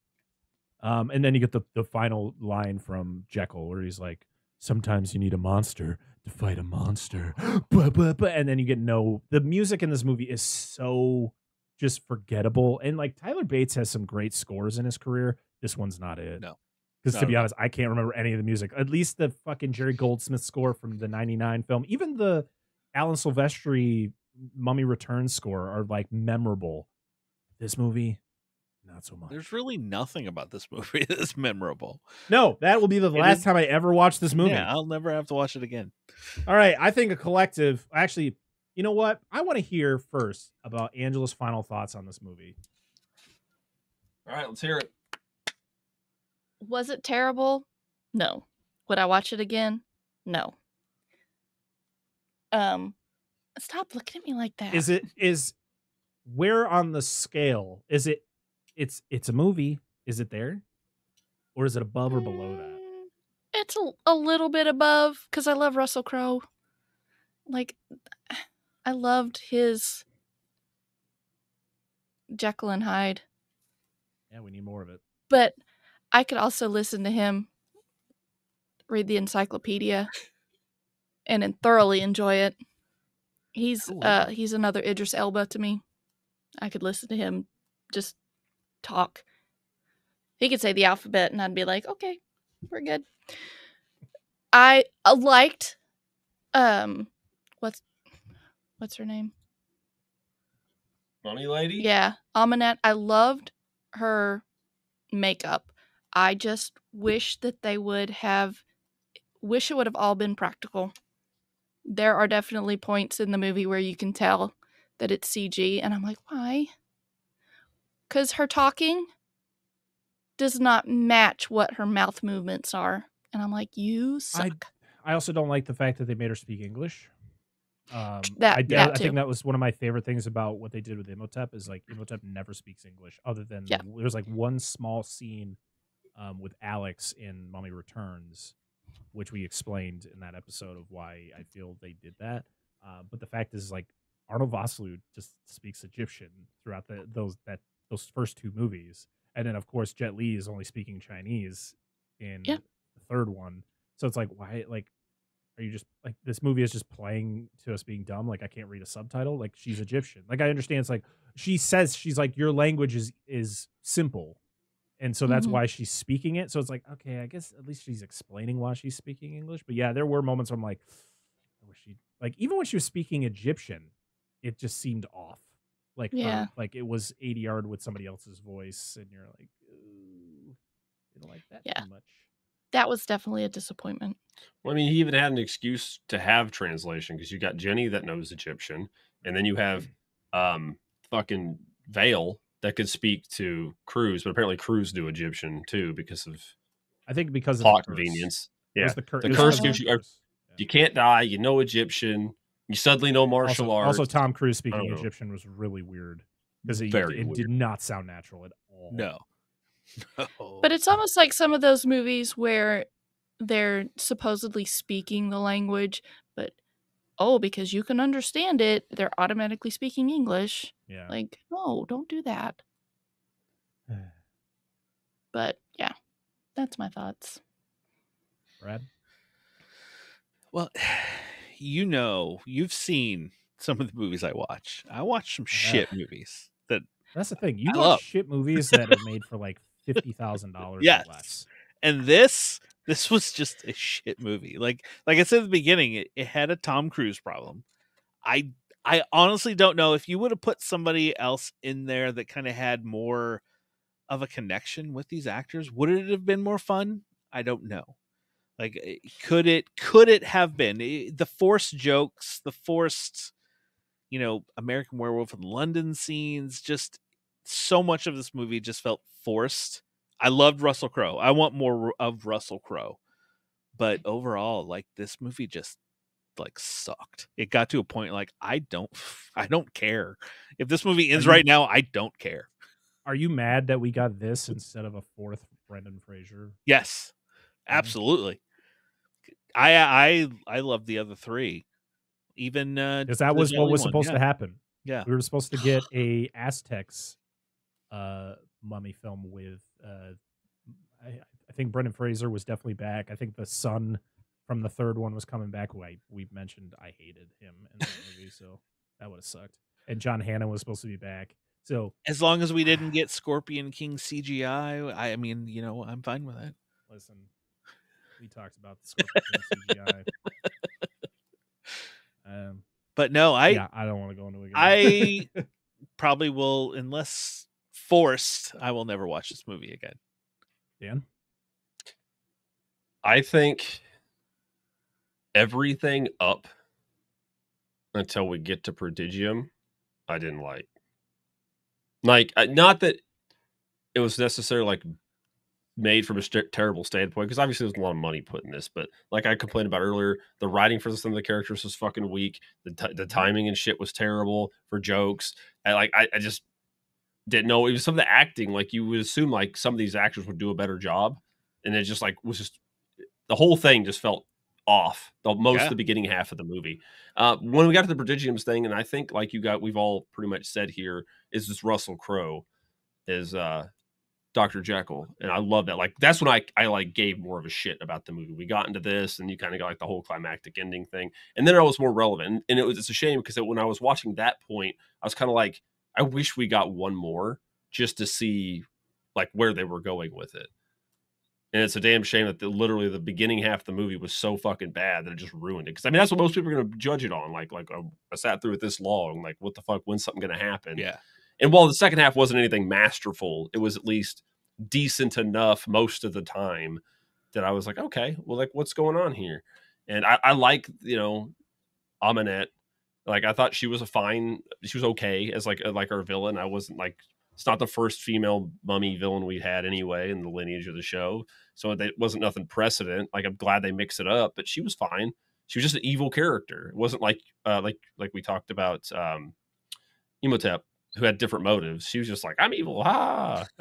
And then you get the final line from Jekyll where he's like, sometimes you need a monster to fight a monster. And then you get the music in this movie is so just forgettable. And like Tyler Bates has some great scores in his career. This one's not it. No. Because to be honest, I can't remember any of the music. At least the fucking Jerry Goldsmith score from the 99 film. Even the Alan Silvestri Mummy Returns score are like memorable. This movie, not so much. There's really nothing about this movie that's memorable. No, that will be the last time I ever watch this movie. Yeah, I'll never have to watch it again. All right, I think a collective. Actually, you know what? I want to hear first about Angela's final thoughts on this movie. All right, let's hear it. Was it terrible? No. Would I watch it again? No. Stop looking at me like that. Is where on the scale is it? It's a movie. Is it there, or is it above or below that? It's a little bit above because I love Russell Crowe. Like, I loved his Jekyll and Hyde. Yeah, we need more of it. But I could also listen to him read the encyclopedia and then thoroughly enjoy it. He's another Idris Elba to me. I could listen to him just talk. He could say the alphabet and I'd be like, okay, we're good. I liked what's her name? Mummy lady? Yeah, Amanat. I loved her makeup. I just wish that it would have all been practical. There are definitely points in the movie where you can tell that it's CG, and I'm like, why? Because her talking does not match what her mouth movements are. And I'm like, you suck. I also don't like the fact that they made her speak English. I think that was one of my favorite things about what they did with Imhotep is like Imhotep never speaks English other than there's like one small scene with Alex in Mummy Returns, which we explained in that episode of why I feel they did that. But the fact is, like, Arnold Vosloo just speaks Egyptian throughout those first two movies, and then of course Jet Li is only speaking Chinese in the third one. So it's like, why? Like, are you just like this movie is just playing to us being dumb? Like, I can't read a subtitle. Like, she's Egyptian. Like, I understand. It's like she says she's like, your language is simple. And so that's why she's speaking it. So it's like, okay, I guess at least she's explaining why she's speaking English. But yeah, there were moments where I'm like, I wish she like even when she was speaking Egyptian, it just seemed off. Like like it was 80 yard with somebody else's voice, and you're like, ooh, you don't like that too much. That was definitely a disappointment. Well, I mean, he even had an excuse to have translation because you got Jenny that knows Egyptian, and then you have fucking Vale that could speak to Cruise, but apparently Cruise do Egyptian too because of plot convenience. Yeah, the curse gives you you can't die. You know Egyptian. You suddenly know martial arts. Also, Tom Cruise speaking Egyptian was really weird because it did not sound natural at all. No. But it's almost like some of those movies where they're supposedly speaking the language, but because you can understand it, they're automatically speaking English. Yeah. Like, no, don't do that. But yeah, that's my thoughts. Brad? Well, you've seen some of the movies I watch. I watch some shit movies that's the thing. You watch shit movies that are made for like $50,000 yes. or less. And this was just a shit movie. Like I said at the beginning, it had a Tom Cruise problem. I honestly don't know if you would have put somebody else in there that kind of had more of a connection with these actors, would it have been more fun? I don't know. Like, could it have been the forced jokes, the forced, American Werewolf in London scenes, just so much of this movie just felt forced. I loved Russell Crowe. I want more of Russell Crowe. But overall, like, this movie just like sucked. It got to a point like I don't care. If this movie ends right now, I don't care. Are you mad that we got this instead of a fourth Brendan Fraser? Yes. Absolutely. I love the other three. Even because that was what was supposed to happen. Yeah. We were supposed to get a Aztecs mummy film with I think Brendan Fraser was definitely back. I think the son from the third one was coming back, who we mentioned I hated him in that movie, so that would have sucked. And John Hannah was supposed to be back. So as long as we didn't get Scorpion King CGI, I mean, I'm fine with that. Listen, we talked about the Scorpion King CGI. But no, I don't want to go into it again. I probably will, unless forced, I will never watch this movie again. Dan? I think everything up until we get to Prodigium, I didn't like. Like, not that it was necessarily like made from a terrible standpoint, because obviously there's a lot of money put in this, but like I complained about earlier, the writing for some of the characters was fucking weak. The timing and shit was terrible for jokes. And like I just didn't know. It was some of the acting, like you would assume like some of these actors would do a better job, and it just like was just the whole thing just felt off the beginning half of the movie. When we got to the Prodigiums thing, and I think like we've all pretty much said here, is this Russell Crowe is Dr. Jekyll, and I love that. Like that's when I like gave more of a shit about the movie. We got into this, and you kind of got like the whole climactic ending thing, and then I was more relevant. And it's a shame because when I was watching that point, I was kind of like, I wish we got one more just to see like where they were going with it. And it's a damn shame that literally the beginning half of the movie was so fucking bad that it just ruined it. Because I mean, that's what most people are going to judge it on. Like I sat through it this long. Like, what the fuck? When's something going to happen? Yeah. And while the second half wasn't anything masterful, it was at least decent enough most of the time that I was like, okay, well, like what's going on here? And I like, Amanette. Like I thought she was okay as like our villain. I wasn't like, it's not the first female mummy villain we had anyway in the lineage of the show. So it wasn't nothing precedent. Like I'm glad they mix it up, but she was fine. She was just an evil character. It wasn't like we talked about Imhotep, who had different motives. She was just like, I'm evil.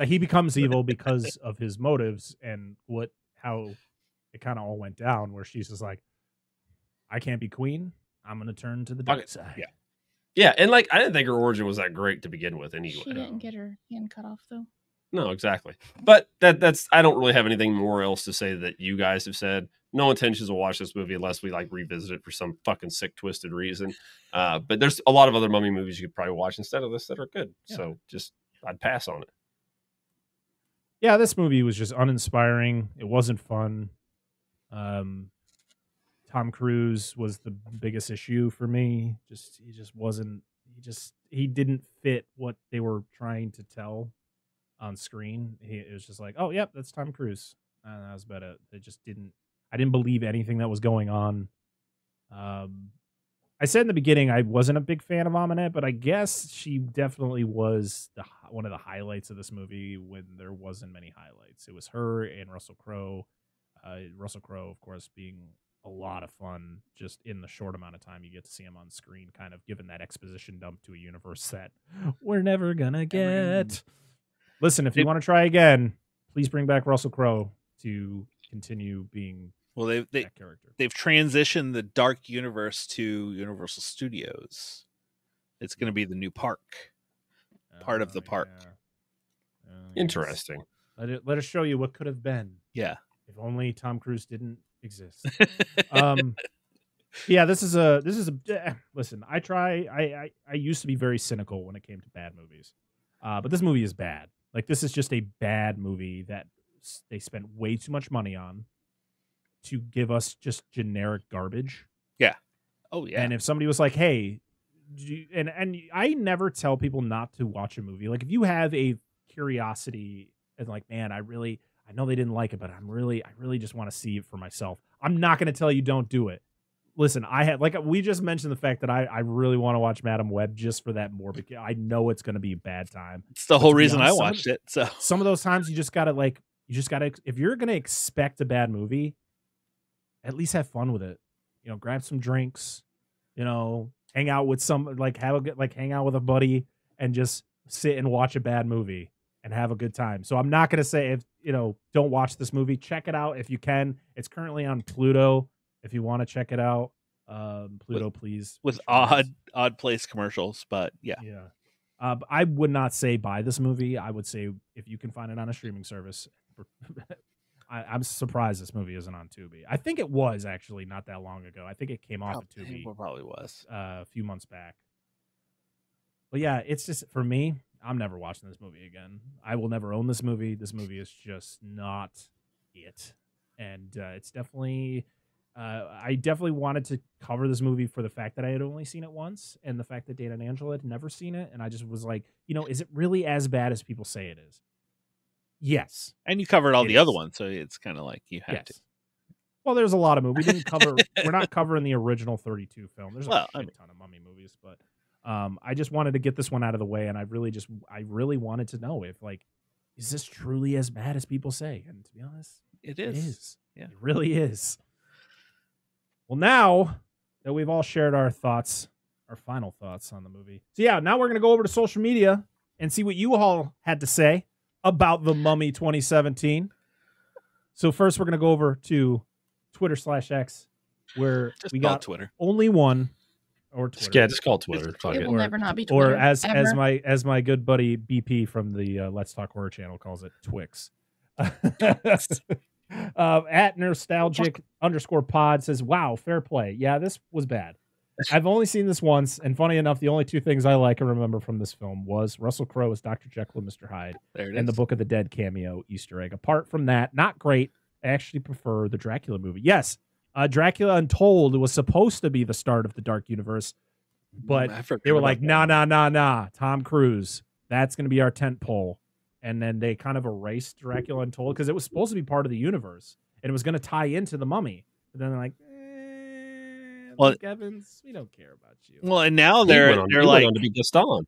He becomes evil because of his motives and how it kind of all went down, where she's just like, I can't be queen. I'm going to turn to the dark side. Yeah. Yeah, and like I didn't think her origin was that great to begin with anyway. She didn't get her hand cut off though. No, exactly. But that's I don't really have anything more else to say that you guys have said. No intentions to watch this movie unless we like revisit it for some fucking sick, twisted reason. But there's a lot of other mummy movies you could probably watch instead of this that are good. Yeah. So I'd pass on it. Yeah, this movie was just uninspiring. It wasn't fun. Tom Cruise was the biggest issue for me. He didn't fit what they were trying to tell on screen. It was just like, oh, yep, that's Tom Cruise. And that was about it. I didn't believe anything that was going on. I said in the beginning I wasn't a big fan of Amanette, but I guess she definitely was one of the highlights of this movie when there wasn't many highlights. It was her and Russell Crowe. Russell Crowe, of course, being a lot of fun just in the short amount of time you get to see him on screen, kind of giving that exposition dump to a universe that we're never gonna get. Listen, if you want to try again, please bring back Russell Crowe to continue being that character. They've transitioned the Dark Universe to Universal Studios. It's going to be the new park, part of the park. Yeah. Interesting. Let us show you what could have been. Yeah. If only Tom Cruise didn't exist. Yeah, this is a listen, I used to be very cynical when it came to bad movies. But this movie is bad. Like this is just a bad movie that they spent way too much money on to give us just generic garbage. Yeah. Oh yeah. And if somebody was like, "Hey," and I never tell people not to watch a movie. Like if you have a curiosity and like, man, I know they didn't like it, but I really just want to see it for myself. I'm not going to tell you don't do it. Listen, we just mentioned the fact that I really want to watch Madam Web just for that morbid. I know it's going to be a bad time. It's the whole reason I watched it. So some of those times you just gotta if you're gonna expect a bad movie, at least have fun with it. Grab some drinks, hang out with hang out with a buddy and just sit and watch a bad movie and have a good time. So I'm not gonna say don't watch this movie. Check it out if you can. It's currently on Pluto. If you want to check it out, Pluto, please. With odd place commercials, but yeah. I would not say buy this movie. I would say if you can find it on a streaming service. I'm surprised this movie isn't on Tubi. I think it was actually not that long ago. I think it came off of Tubi. It probably was a few months back. But yeah, it's just for me. I'm never watching this movie again. I will never own this movie. This movie is just not it, and it's definitely. I definitely wanted to cover this movie for the fact that I had only seen it once, and the fact that Dan and Angela had never seen it, and I just was like, is it really as bad as people say it is? Yes. And you covered all the other ones, so it's kind of like you had to. Well, there's a lot of movies. We didn't cover. We're not covering the original 32 film. There's a shit ton of Mummy movies, but I just wanted to get this one out of the way, and I really wanted to know if, like, is this truly as bad as people say? And to be honest, it is. Yeah, it really is. Well, now that we've all shared our thoughts, our final thoughts on the movie, so yeah, now we're gonna go over to social media and see what you all had to say about The Mummy 2017. So first, we're gonna go over to Twitter/X, where we got Twitter. Only one, or Twitter. Yeah, just call Twitter. It will never not be Twitter. Or as my good buddy BP from the Let's Talk Horror channel calls it, Twix. At nostalgic_pod says, "Wow, fair play. Yeah, this was bad. I've only seen this once, and funny enough, the only two things I like and remember from this film was Russell Crowe as Dr. Jekyll and Mr. Hyde, and the Book of the Dead cameo Easter egg. Apart from that, not great. I actually prefer the Dracula movie. Yes, Dracula Untold was supposed to be the start of the Dark Universe, but they were like, nah, Tom Cruise. That's going to be our tent pole. And then they kind of erased Dracula Untold because it was supposed to be part of the universe, and it was going to tie into the Mummy. But then they're like, Luke Evans, we don't care about you. Well, and now they're like to be just on.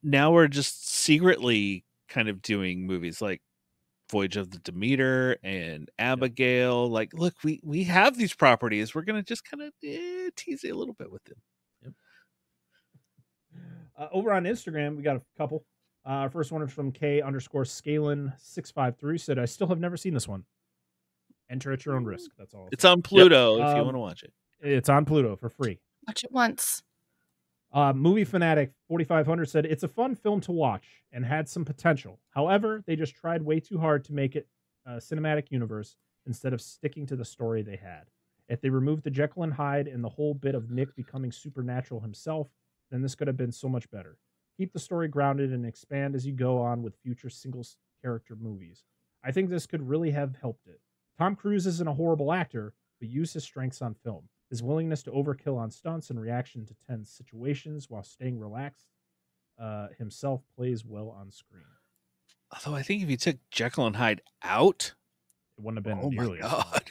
Now we're just secretly kind of doing movies like Voyage of the Demeter and Abigail. Yep. Like, look, we have these properties. We're gonna just kind of tease it a little bit with them. Yep. Over on Instagram, we got a couple. Our first one is from K_Scalen653. Said, I still have never seen this one. Enter at your own risk. That's all. It's on Pluto if you want to watch it. It's on Pluto for free. Watch it once. Movie Fanatic 4500 said, it's a fun film to watch and had some potential. However, they just tried way too hard to make it a cinematic universe instead of sticking to the story they had. If they removed the Jekyll and Hyde and the whole bit of Nick becoming supernatural himself, then this could have been so much better. Keep the story grounded and expand as you go on with future single-character movies. I think this could really have helped it. Tom Cruise isn't a horrible actor, but used his strengths on film. His willingness to overkill on stunts and reaction to tense situations while staying relaxed himself plays well on screen. Although I think if you took Jekyll and Hyde out, it wouldn't have been nearly as bad.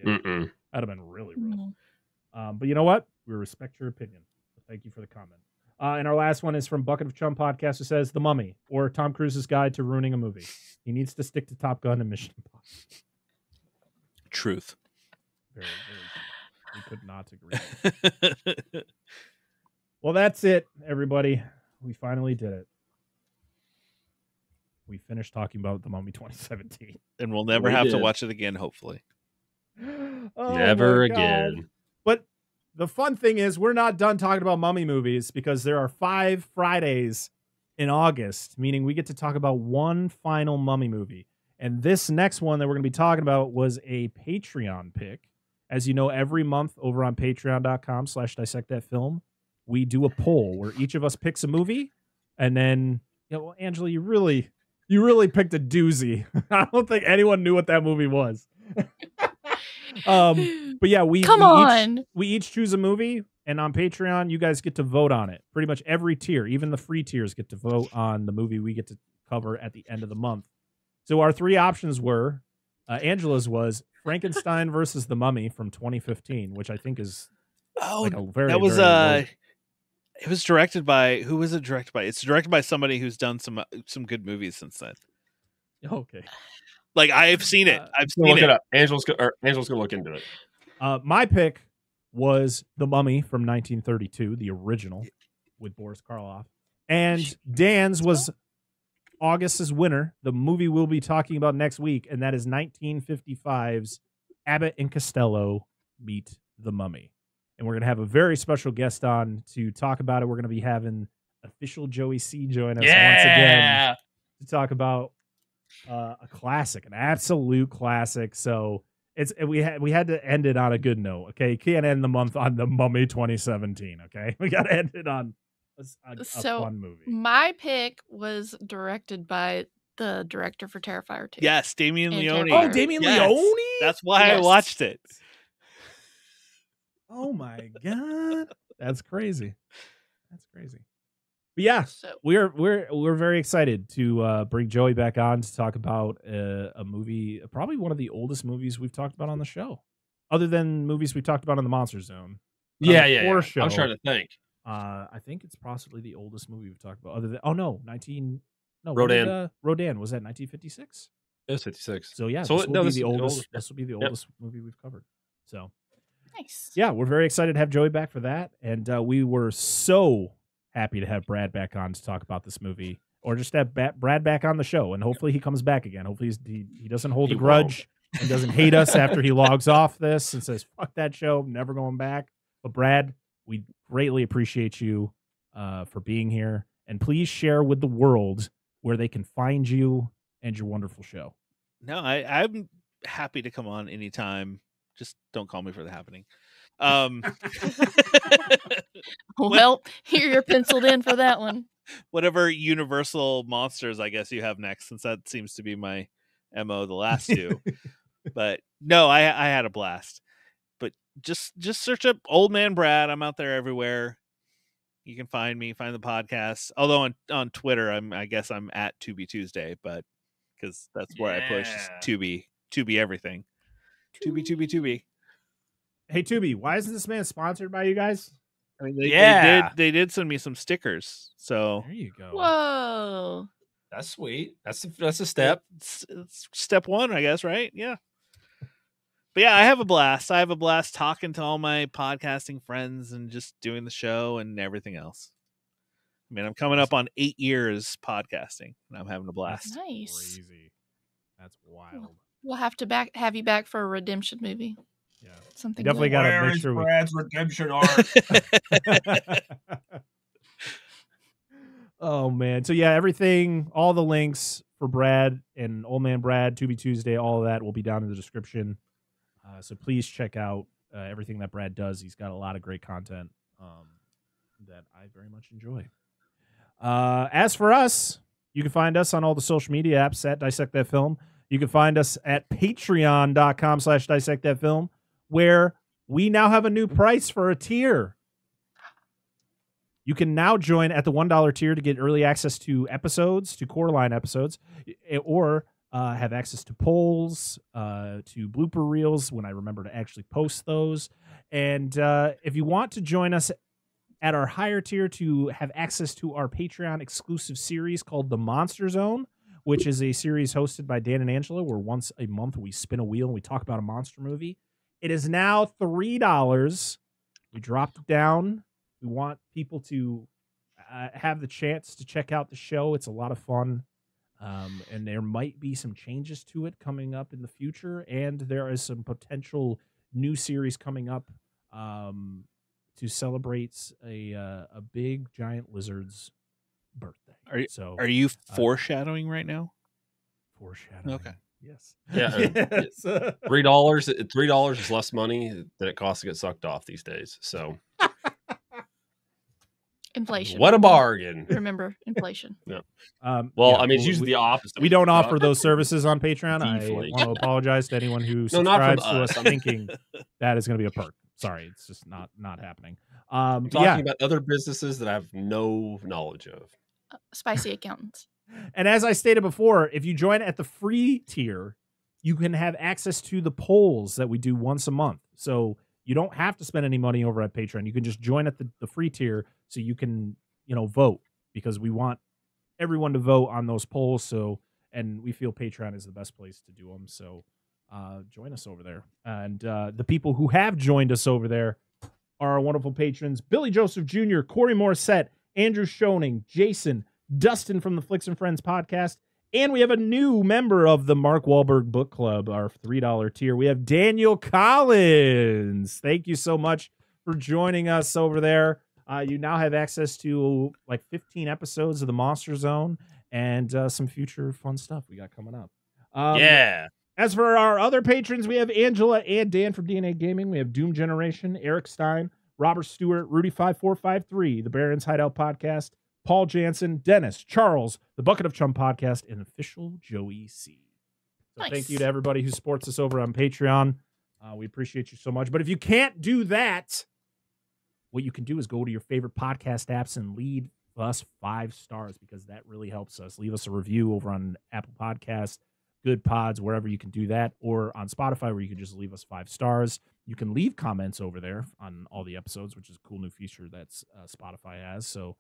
That'd have been really rough. But you know what? We respect your opinion. So thank you for the comment. And our last one is from Bucket of Chum Podcast, who says, The Mummy, or Tom Cruise's Guide to Ruining a Movie. He needs to stick to Top Gun and Mission Impossible. Truth. Very, very true. We could not agree. Well, that's it, everybody. We finally did it. We finished talking about The Mummy 2017. And we'll never have to watch it again, hopefully. Never again. But the fun thing is, we're not done talking about Mummy movies because there are 5 Fridays in August, meaning we get to talk about one final Mummy movie. And this next one that we're going to be talking about was a Patreon pick. As you know, every month over on patreon.com/dissectthatfilm, we do a poll where each of us picks a movie. And then, Angela, you really picked a doozy. I don't think anyone knew what that movie was. But yeah, we each choose a movie, and on Patreon, you guys get to vote on it. Pretty much every tier, even the free tiers, get to vote on the movie we get to cover at the end of the month. So our 3 options were, Angela's was Frankenstein versus the Mummy from 2015, which I think is like a very, it was directed by, who was it directed by? It's directed by somebody who's done some good movies since then. Okay. Like, I've seen it. I've seen it up. Angela's gonna look into it. My pick was The Mummy from 1932, the original with Boris Karloff. And Dan's was August's winner, the movie we'll be talking about next week, and that is 1955's Abbott and Costello Meet the Mummy. And we're going to have a very special guest on to talk about it. We're going to be having official Joey C join us once again to talk about a classic, an absolute classic. So we had to end it on a good note. Okay, you can't end the month on The Mummy 2017. Okay, we got to end it on a fun movie. My pick was directed by the director for Terrifier 2. Yes, Damien Leone. Oh, Damien Leone. That's why I watched it. Oh my god, that's crazy. That's crazy. But yeah, we're very excited to bring Joey back on to talk about a movie, probably one of the oldest movies we've talked about on the show, other than movies we talked about in the Monster Zone. Yeah. Show, I was trying to think. I think it's possibly the oldest movie we've talked about. Other than Rodan, was that 1956? It was 56. So yeah, this will be the oldest. This will be the oldest movie we've covered. So nice. Yeah, we're very excited to have Joey back for that, and we were so happy to have Brad back on to talk about this movie, or just have Brad back on the show, and hopefully he comes back again. Hopefully he doesn't hold a grudge and doesn't hate us after he logs off this and says, fuck that show, never going back. But Brad, we greatly appreciate you for being here, and please share with the world where they can find you and your wonderful show. No, I'm happy to come on anytime. Just don't call me for the happening. Well, here you're penciled in for that one. Whatever Universal monsters I guess you have next, since that seems to be my MO the last two. But no, I had a blast. But just search up Old Man Brad. I'm out there everywhere. You can find me, find the podcast. Although on Twitter, I guess I'm at To Be Tuesday, but because that's where I push To Be everything. To be. Hey Tubi, why isn't this man sponsored by you guys? I mean, they did send me some stickers. So there you go. Whoa, that's sweet. That's a step. It's step one, I guess, right? Yeah. But yeah, I have a blast. I have a blast talking to all my podcasting friends and just doing the show and everything else. I mean, I'm coming up on 8 years podcasting, and I'm having a blast. That's nice. Crazy. That's wild. We'll have to have you back for a redemption movie. Yeah, something. Definitely got to make sure Brad's redemption arc. Oh man! So yeah, everything, all the links for Brad and Old Man Brad, To Be Tuesday, all of that will be down in the description. So please check out everything that Brad does. He's got a lot of great content that I very much enjoy. As for us, you can find us on all the social media apps at Dissect That Film. You can find us at patreon.com/dissectthatfilm, where we now have a new price for a tier. You can now join at the $1 tier to get early access to episodes, to Core Line episodes, or have access to polls, to blooper reels when I remember to actually post those. And if you want to join us at our higher tier to have access to our Patreon exclusive series called The Monster Zone, which is a series hosted by Dan and Angela, where once a month we spin a wheel and we talk about a monster movie. It is now $3. We dropped it down. We want people to have the chance to check out the show. It's a lot of fun. And there might be some changes to it coming up in the future. And there is some potential new series coming up to celebrate a big giant lizard's birthday. Are you foreshadowing right now? Foreshadowing. Okay. Yes. Yeah. Yes. $3 is less money than it costs to get sucked off these days. So inflation. What a bargain. Remember, inflation. Yeah. Well, I mean, it's usually the opposite. We don't offer those services on Patreon. I want to apologize to anyone who subscribes to us thinking that is going to be a perk. Sorry, it's just not happening. I'm talking about other businesses that I have no knowledge of. Spicy accountants. And as I stated before, if you join at the free tier, you can have access to the polls that we do once a month. So you don't have to spend any money over at Patreon. You can just join at the free tier so you can, vote, because we want everyone to vote on those polls. So, and we feel Patreon is the best place to do them. So join us over there. And the people who have joined us over there are our wonderful patrons: Billy Joseph Jr., Corey Morissette, Andrew Schoening, Jason, Dustin from the Flicks and Friends podcast, and we have a new member of the Mark Wahlberg Book Club, our $3 tier. We have Daniel Collins. Thank you so much for joining us over there. You now have access to like 15 episodes of the Monster Zone and some future fun stuff we got coming up. Yeah. As for our other patrons, we have Angela and Dan from DNA Gaming. We have Doom Generation, Eric Stein, Robert Stewart, Rudy5453, the Baron's Hideout podcast, Paul Jansen, Dennis, Charles, the Bucket of Chum podcast, and official Joey C. So nice. Thank you to everybody who supports us over on Patreon. We appreciate you so much. But if you can't do that, what you can do is go to your favorite podcast apps and leave us 5 stars, because that really helps us. Leave us a review over on Apple Podcasts, Good Pods, wherever you can do that, or on Spotify, where you can just leave us 5 stars. You can leave comments over there on all the episodes, which is a cool new feature that Spotify has. So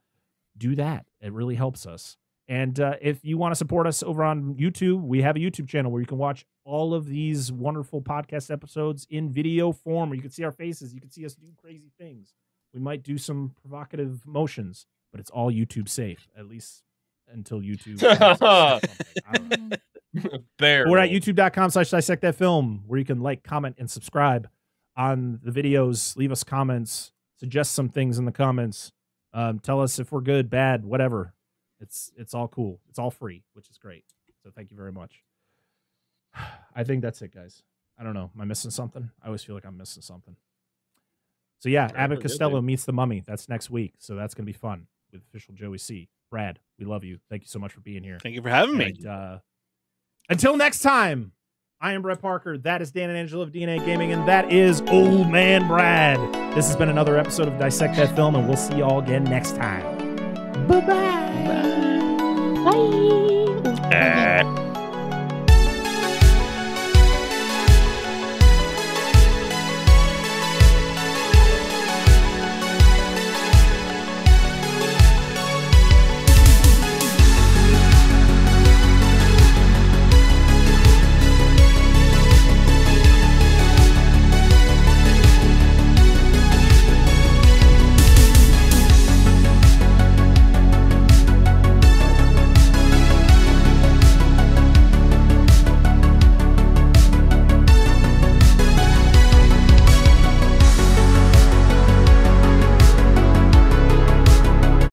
do that. It really helps us. And if you want to support us over on YouTube, we have a YouTube channel where you can watch all of these wonderful podcast episodes in video form, where you can see our faces. You can see us do crazy things. We might do some provocative motions, but it's all YouTube safe, at least until YouTube. I don't know. We're at youtube.com/dissect that film, where you can like, comment, and subscribe on the videos. Leave us comments, suggest some things in the comments. Tell us if we're good, bad, whatever. It's all cool. It's all free, which is great. So thank you very much. I think that's it, guys. I don't know. Am I missing something? I always feel like I'm missing something. So yeah, Abbott Costello meets the Mummy. That's next week. So that's going to be fun with official Joey C. Brad, we love you. Thank you so much for being here. Thank you for having me. Until next time, I am Brett Parker. That is Dan and Angela of DNA Gaming. And that is Old Man Brad. This has been another episode of Dissect That Film. And we'll see y'all again next time. Bye-bye. Bye.